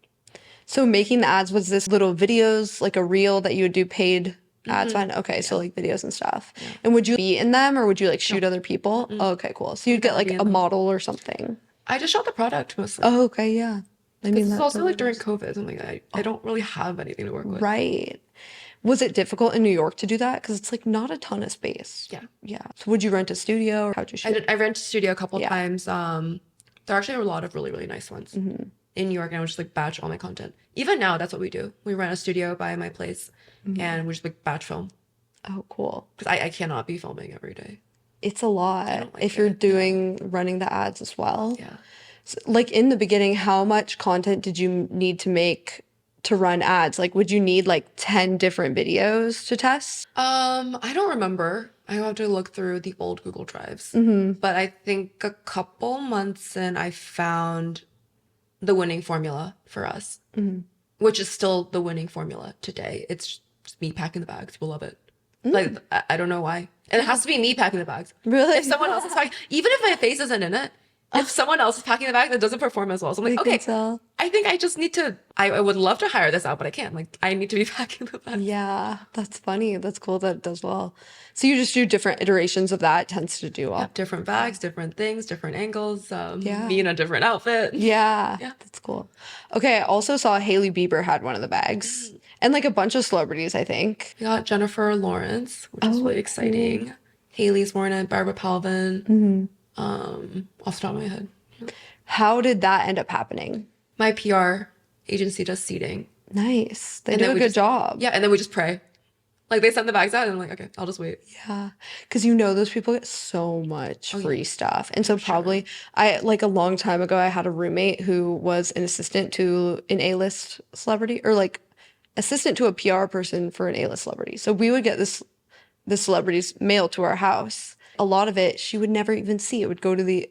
so making the ads, was this little videos, like a reel that you would do paid ads on? Okay, so like videos and stuff. And would you be in them or would you like shoot other people? Oh, okay, cool. So you'd get like a model or something. I just shot the product mostly. Oh, okay, yeah. I mean, It's that also totally like during works. COVID. I'm like, I don't really have anything to work with. Right. Was it difficult in New York to do that? Because it's like not a ton of space. Yeah. Yeah. So would you rent a studio or how'd you shoot? I rented a studio a couple Yeah. times. There are actually a lot of really, really nice ones in New York, and I would just like batch all my content. Even now, that's what we do. We rent a studio by my place, and we just like batch film Oh, cool. because I cannot be filming every day. It's a lot don't like if you're it. running the ads as well. Yeah. So, like in the beginning, how much content did you need to make to run ads? Like, would you need like 10 different videos to test? I don't remember. I have to look through the old Google Drives. But I think a couple months in, I found the winning formula for us, which is still the winning formula today. It's just me packing the bags. People love it. Like, I don't know why. And it has to be me packing the bags. Really? If someone else is packing, even if my face isn't in it, if someone else is packing the bag, that doesn't perform as well. So I'm like, I can okay, tell. I think I just need to, I would love to hire this out, but I can't. Like, I need to be packing the bag. Yeah, that's funny. That's cool that it does well. So you just do different iterations of that. It tends to do well. Different bags, different things, different angles, Yeah. me in a different outfit. Yeah, Yeah. that's cool. Okay, I also saw Hailey Bieber had one of the bags. And like a bunch of celebrities, I think. We got Jennifer Lawrence, which is really exciting. Haley's worn it, Barbara Palvin. Off the top of my head. How did that end up happening? My PR agency does seating. Nice. They And do then a we good just- job. Yeah, and then we just pray. Like they send the bags out and I'm like, okay, I'll just wait. Yeah. Because you know those people get so much free stuff. And so probably I like a long time ago I had a roommate who was an assistant to an A-list celebrity or like assistant to a PR person for an A-list celebrity. So we would get the celebrity's mail to our house. A lot of it she would never even see. It would go to the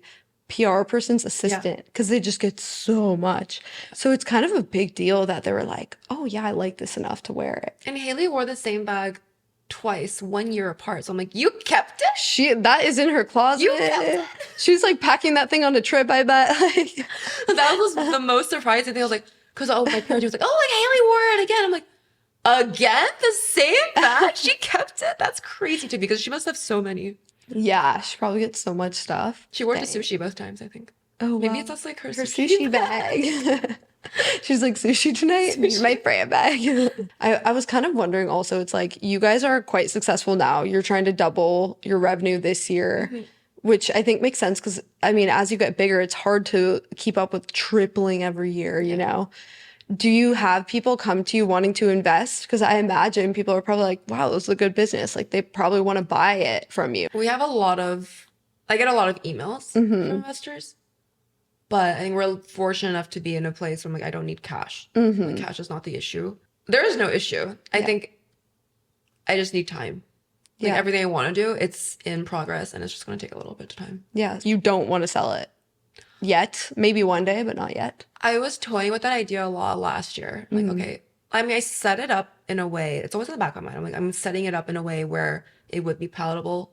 PR person's assistant because they just get so much. So it's kind of a big deal that they were like, oh yeah, I like this enough to wear it. And Haley wore the same bag twice, 1 year apart. So I'm like, you kept it? That is in her closet. You kept it? She's like packing that thing on a trip, I bet. Like, That was the most surprising thing. I was like, because my parents was like, oh, like Haley wore it again. I'm like, again? The same bag? She kept it? That's crazy to me because she must have so many. yeah, she probably gets so much stuff. She wore it to sushi both times, I think. Oh, Maybe wow. it's just like her sushi bag. She's like, sushi tonight? Sushi. My Freya bag. I was kind of wondering also, it's like, you guys are quite successful now. You're trying to double your revenue this year, which I think makes sense because, I mean, as you get bigger, it's hard to keep up with tripling every year, you know? Do you have people come to you wanting to invest? Because I imagine people are probably like, wow, this is a good business. Like, they probably want to buy it from you. We have I get a lot of emails from investors, but I think we're fortunate enough to be in a place where I'm like, I don't need cash. Like, cash is not the issue. There is no issue. I think I just need time. Like everything I want to do, it's in progress and it's just going to take a little bit of time. Yeah, you don't want to sell it yet. Maybe one day, but not yet. I was toying with that idea a lot last year. Like, okay, I mean, I set it up in a way, it's always in the back of my mind. I'm like, I'm setting it up in a way where it would be palatable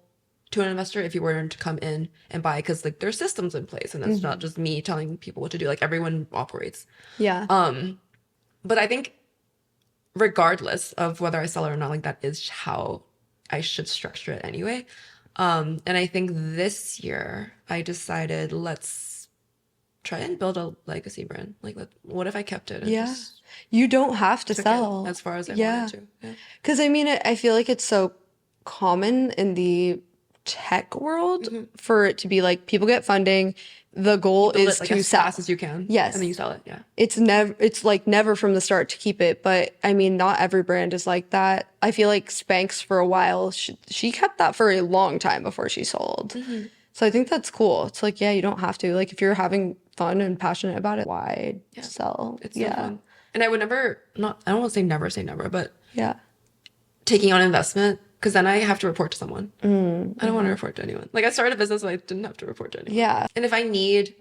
to an investor if you were to come in and buy, because like there's systems in place and that's not just me telling people what to do. Like everyone operates. Yeah. But I think regardless of whether I sell it or not, like that is how I should structure it anyway. And I think this year I decided let's try and build a legacy brand. Like, what if I kept it? And just You don't have to took sell. it as far as I wanted to. Yeah. Because I mean, I feel like it's so common in the tech world for it to be like people get funding. The goal Build is it, like, to as sell. fast as you can. Yes. And then you sell it. Yeah. It's like never from the start to keep it. But I mean, not every brand is like that. I feel like Spanx for a while, she kept that for a long time before she sold. So I think that's cool. It's like, yeah, you don't have to. Like, if you're having fun and passionate about it, why sell? It's so fun. And I would never, not, I don't want to say never, but yeah. taking on investment, because then I have to report to someone. I don't want to report to anyone. Like, I started a business, so I didn't have to report to anyone. Yeah. And if I need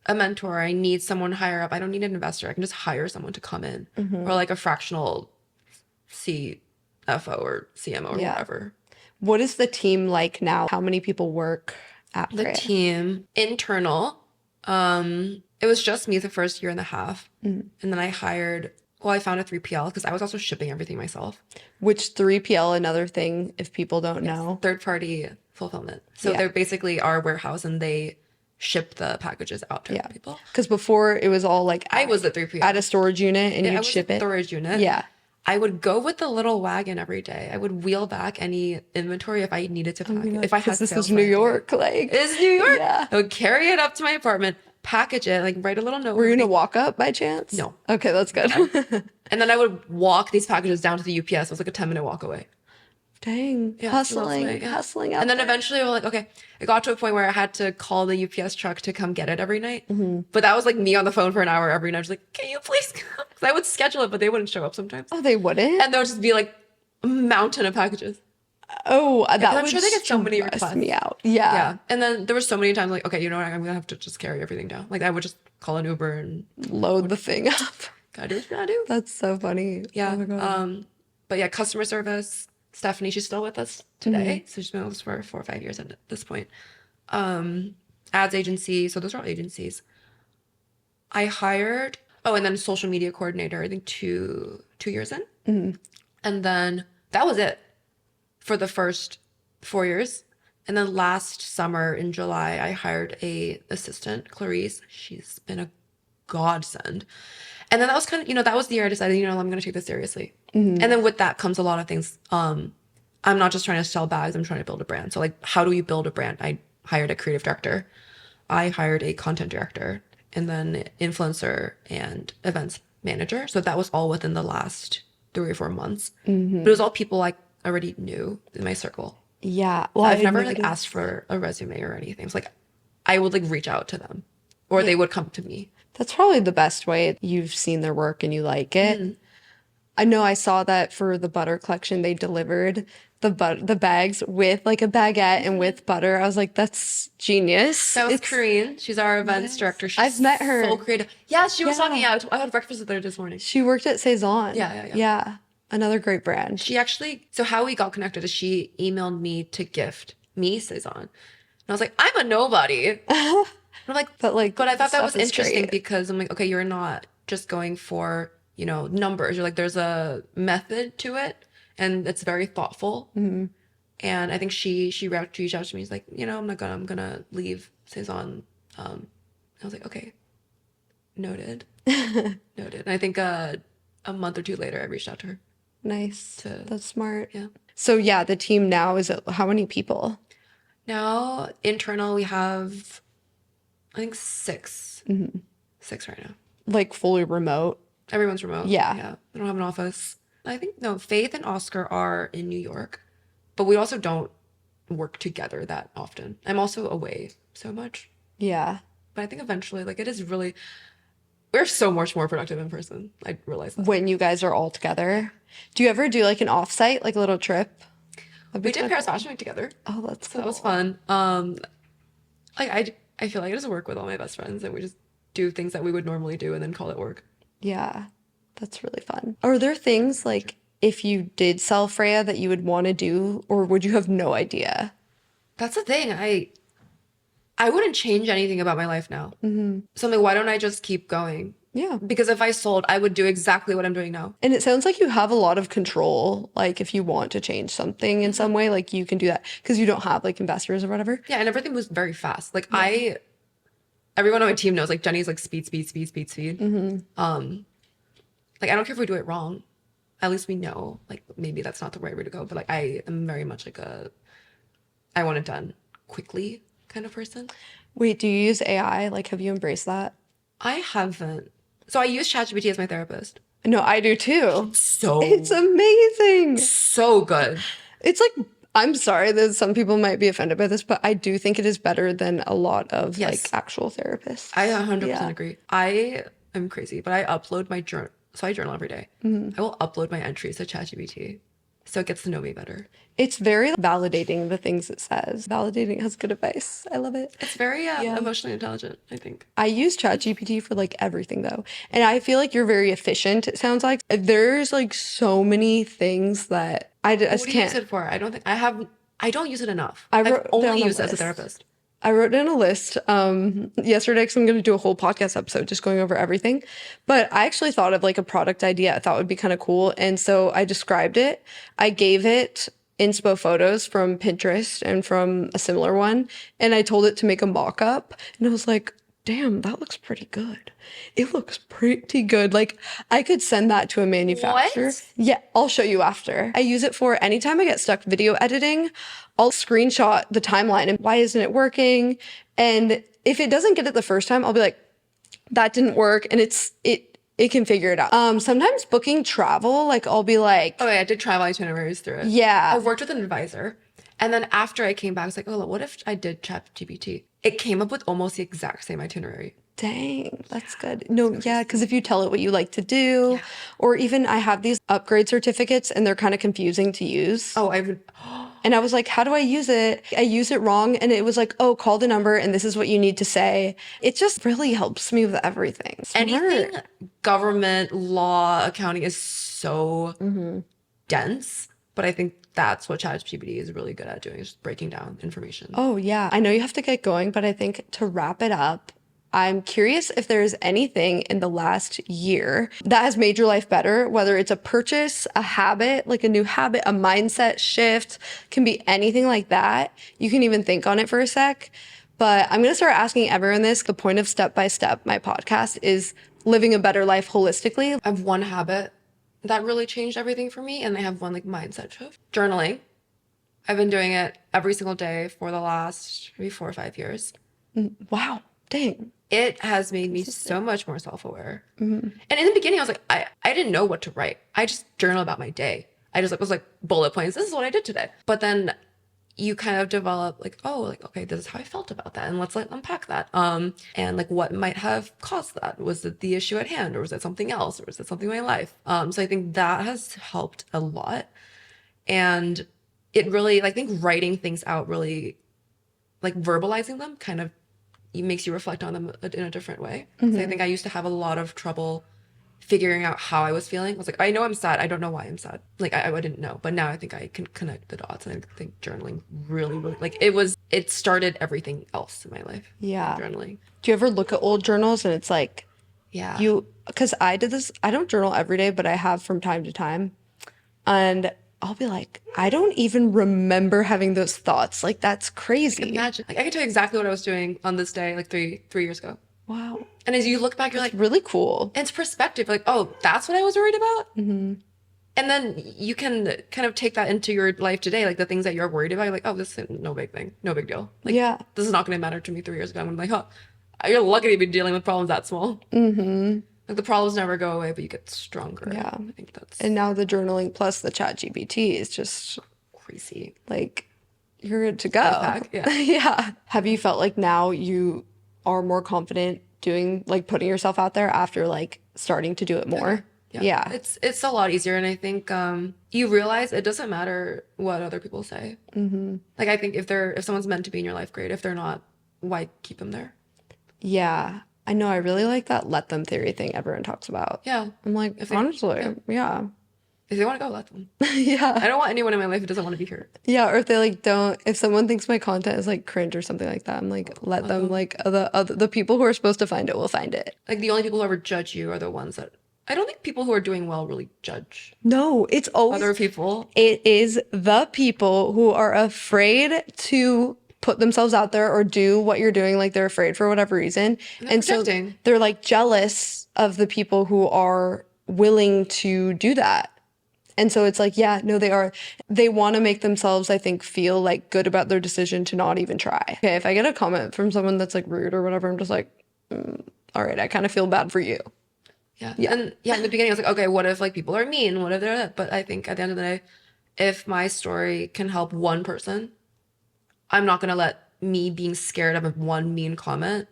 a mentor, I need someone higher up, I don't need an investor. I can just hire someone to come in, or like a fractional CFO or CMO or whatever. What is the team like now? How many people work at The Freja? team, internal, it was just me the first year and a half. And then I hired, I found a 3PL because I was also shipping everything myself. Which 3PL, another thing, if people don't know? Third-party fulfillment. So they're basically our warehouse, and they ship the packages out to people. Because before it was all like I was the 3PL. at a storage unit, and you'd ship it. Storage unit. Yeah. I would go with the little wagon every day. I would wheel back any inventory if I needed to pack it. If I had this sales is New York, like it's New York. Yeah. I would carry it up to my apartment, package it, like write a little note. Were you gonna walk up by chance? No. Okay, that's good. And then I would walk these packages down to the UPS. It was like a 10-minute walk away. Dang, Yeah, hustling out And then there. eventually we're like, okay, it got to a point where I had to call the UPS truck to come get it every night. But that was like me on the phone for an hour every night. I was like, can you please come? Because I would schedule it, but they wouldn't show up sometimes. Oh, they wouldn't? And there would just be like a mountain of packages. Oh, that I'm would sure they get so many stress requests. me out. Yeah. And then there were so many times like, okay, you know what? I'm going to have to just carry everything down. Like I would just call an Uber and Load the thing up. gotta do what you gotta do. That's so funny. Yeah. Oh my God. But yeah, customer service. Stephanie, she's still with us today. So she's been with us for 4 or 5 years at this point. Ads agency. So those are all agencies. I hired, and then social media coordinator, I think two years in. And then that was it for the first 4 years. And then last summer in July, I hired a assistant, Clarice. She's been a godsend. And then that was kind of, that was the year I decided, I'm going to take this seriously. And then with that comes a lot of things. I'm not just trying to sell bags. I'm trying to build a brand. So like, how do you build a brand? I hired a creative director. I hired a content director, and then influencer and events manager. So that was all within the last 3 or 4 months. But it was all people I already knew in my circle. Yeah. Well, I've never like asked for a resume or anything. It's like I would like reach out to them, or they would come to me. That's probably the best way. You've seen their work and you like it. I know I saw that for the butter collection, they delivered the bags with like a baguette and with butter. I was like, that's genius. That was Korean. She's our events director. She's I've met her. So creative. Yeah, she was talking. Yeah, I had breakfast with her this morning. She worked at Saison. Yeah. Another great brand. She actually, so how we got connected is she emailed me to gift me Saison. And I was like, I'm a nobody. I'm like, but I thought that was interesting because I'm like, okay, you're not just going for, numbers. You're like, there's a method to it, and it's very thoughtful. And I think she reached out to me. She's like, I'm gonna leave Saison. I was like, okay, noted. And I think a month or two later, I reached out to her. Nice. That's smart. Yeah. So yeah, the team now is how many people? Now internal we have, I think 6. 6 right now. Like fully remote. Everyone's remote. Yeah. We don't have an office. I think Faith and Oscar are in New York, but we also don't work together that often. I'm also away so much. Yeah. But I think eventually, like, it is really, we're so much more productive in person. I realize that. When you guys are all together. Do you ever do like an offsite, like a little trip? We did Paris Fashion Week together. Oh, that's cool. So that was fun. Like I feel like I just work with all my best friends, and we just do things that we would normally do and then call it work. Yeah, that's really fun. Are there things like if you did sell Freja that you would want to do, or would you have no idea? That's the thing. I wouldn't change anything about my life now. So I'm like, why don't I just keep going? Yeah. Because if I sold, I would do exactly what I'm doing now. And it sounds like you have a lot of control. Like if you want to change something in some way, like you can do that because you don't have like investors or whatever. Yeah, and everything was very fast. Like everyone on my team knows like Jenny's like speed. Like I don't care if we do it wrong. At least we know like maybe that's not the right way to go. But like I am very much like I want it done quickly kind of person. Wait, do you use AI? Like have you embraced that? I haven't. So I use ChatGPT as my therapist. No, I do too. So it's amazing. So good. It's like I'm sorry that some people might be offended by this, but I do think it is better than a lot of Yes. like actual therapists. I 100% Yeah. agree. I am crazy, but I upload my journal. So I journal every day. I will upload my entries to ChatGPT so it gets to know me better. It's very validating the things it says. Validating has good advice. I love it. It's very emotionally intelligent, I think. I use ChatGPT for like everything though. And I feel like you're very efficient, it sounds like. There's like so many things that I just What do you use can't. it for? I don't think I don't use it enough. I I've wrote down only a used it as a list. therapist. I wrote down a list yesterday because I'm going to do a whole podcast episode just going over everything. But I actually thought of like a product idea I thought would be kind of cool. And so I described it. I gave it inspo photos from Pinterest and from a similar one. And I told it to make a mock up. And I was like, damn, that looks pretty good. It looks pretty good. Like I could send that to a manufacturer. What? Yeah, I'll show you after. I use it for anytime I get stuck video editing, I'll screenshot the timeline and why isn't it working? And if it doesn't get it the first time, I'll be like, that didn't work. And it can figure it out. Sometimes booking travel, like I'll be like, Oh, yeah, I did travel itineraries through it. yeah. I worked with an advisor. And then after I came back, I was like, oh, what if I did ChatGPT? It came up with almost the exact same itinerary. Dang, that's good. No, yeah, because if you tell it what you like to do, or even I have these upgrade certificates and they're kind of confusing to use. Oh, I've And I was like, how do I use it? I use it wrong. And it was like, oh, call the number and this is what you need to say. It just really helps me with everything. Smart. anything government, law, accounting is so dense. But I think that's what ChatGPT is really good at doing, is breaking down information. Oh, yeah. I know you have to get going, but I think to wrap it up, I'm curious if there's anything in the last year that has made your life better, whether it's a purchase, a habit, like a new habit, a mindset shift, can be anything like that. You can even think on it for a sec. But I'm going to start asking everyone this. The point of Step by Step, my podcast, is living a better life holistically. I have one habit that really changed everything for me, and I have one like mindset shift. Journaling. I've been doing it every single day for the last maybe 4 or 5 years. Wow. Dang. It has made me so much more self-aware. And in the beginning, I was like, I didn't know what to write. I just journal about my day. I just was like bullet points. This is what I did today. But then you kind of develop like, oh, like, okay, this is how I felt about that. And let's like unpack that. And like what might have caused that? Was it the issue at hand, or was it something else? Or was it something in my life? So I think that has helped a lot. And it really, I think writing things out really, like verbalizing them kind of, it makes you reflect on them in a different way. So I think I used to have a lot of trouble figuring out how I was feeling. I was like, I know I'm sad. I don't know why I'm sad. Like I didn't know, but now I think I can connect the dots. And I think journaling really, really, like it started everything else in my life. Yeah. Journaling. Do you ever look at old journals and it's like, Yeah. because I did this, I don't journal every day, but I have from time to time. And I'll be like, I don't even remember having those thoughts. Like, that's crazy. Imagine, like I can tell you exactly what I was doing on this day, like three years ago. Wow. And as you look back, you're like, Really cool. it's perspective. Like, oh, that's what I was worried about. And then you can kind of take that into your life today, like the things that you're worried about. You're like, oh, this is no big thing, no big deal. Like, Yeah. this is not going to matter to me 3 years ago. I'm like, oh, you're lucky to be dealing with problems that small. Like the problems never go away, but you get stronger. Yeah. I think that's And now the journaling plus the chat GPT is just crazy. like, you're good to go. Backpack, yeah. Yeah. Have you felt like now you are more confident doing, like putting yourself out there after like starting to do it more? Yeah. It's a lot easier, and I think you realize it doesn't matter what other people say. Like I think if someone's meant to be in your life, great. If they're not, why keep them there? Yeah. I know. I really like that let them theory thing everyone talks about. Yeah. I'm like, If they- honestly, yeah. If they want to go, let them. Yeah. I don't want anyone in my life who doesn't want to be here. Yeah, or if they like don't, if someone thinks my content is like cringe or something like that, I'm like, let them, like the people who are supposed to find it will find it. Like the only people who ever judge you are the ones that I don't think people who are doing well really judge No, it's always, other people. it is the people who are afraid to put themselves out there or do what you're doing, like they're afraid for whatever reason. And so projecting. they're like jealous of the people who are willing to do that. And so it's like, yeah, no, they want to make themselves, I think, feel like good about their decision to not even try. Okay, if I get a comment from someone that's like rude or whatever, I'm just like, all right, I kind of feel bad for you. Yeah. And yeah, in the beginning I was like, okay, what if like people are mean? What if they're that? But I think at the end of the day, if my story can help one person, I'm not gonna let me being scared of one mean comment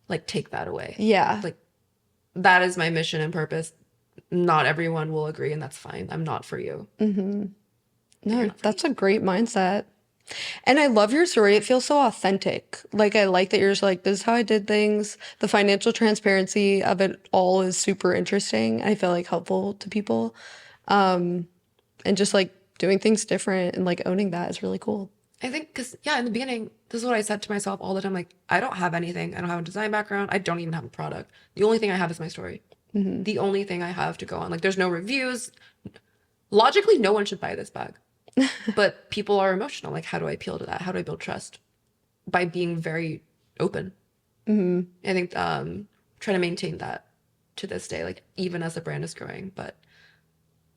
like take that away. Yeah. Like that is my mission and purpose. Not everyone will agree, and that's fine. I'm not for you. No, that's a great mindset. And I love your story. It feels so authentic. Like, I like that you're just like, this is how I did things. The financial transparency of it all is super interesting. I feel like helpful to people. And just like doing things different and like owning that is really cool. I think because, yeah, in the beginning, this is what I said to myself all the time. Like, I don't have anything. I don't have a design background. I don't even have a product. The only thing I have is my story. The only thing I have to go on. Like, there's no reviews. Logically, no one should buy this bag. But people are emotional. Like, how do I appeal to that? How do I build trust? By being very open. I think trying to maintain that to this day, like, even as the brand is growing. But,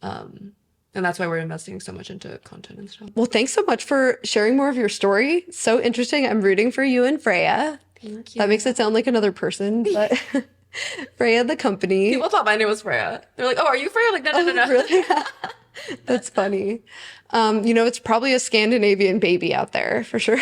and that's why we're investing so much into content and stuff. Well, thanks so much for sharing more of your story. So interesting. I'm rooting for you and Freya. Thank you. That makes it sound like another person, but Freya, the company. People thought my name was Freya. They're like, oh, are you Freya? Like, no. Really? That's funny. It's probably a Scandinavian baby out there for sure.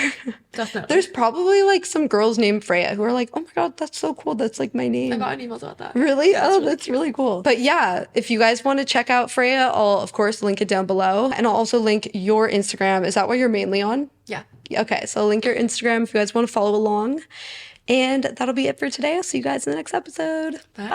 Definitely. There's probably like some girls named Freya who are like, oh my God, that's so cool. That's like my name. I got emails about that. Really? Yeah, Oh, that's really cool. But yeah, if you guys want to check out Freya, I'll of course link it down below. And I'll also link your Instagram. Is that what you're mainly on? Yeah. Okay, so I'll link your Instagram if you guys want to follow along. And that'll be it for today. I'll see you guys in the next episode. Bye.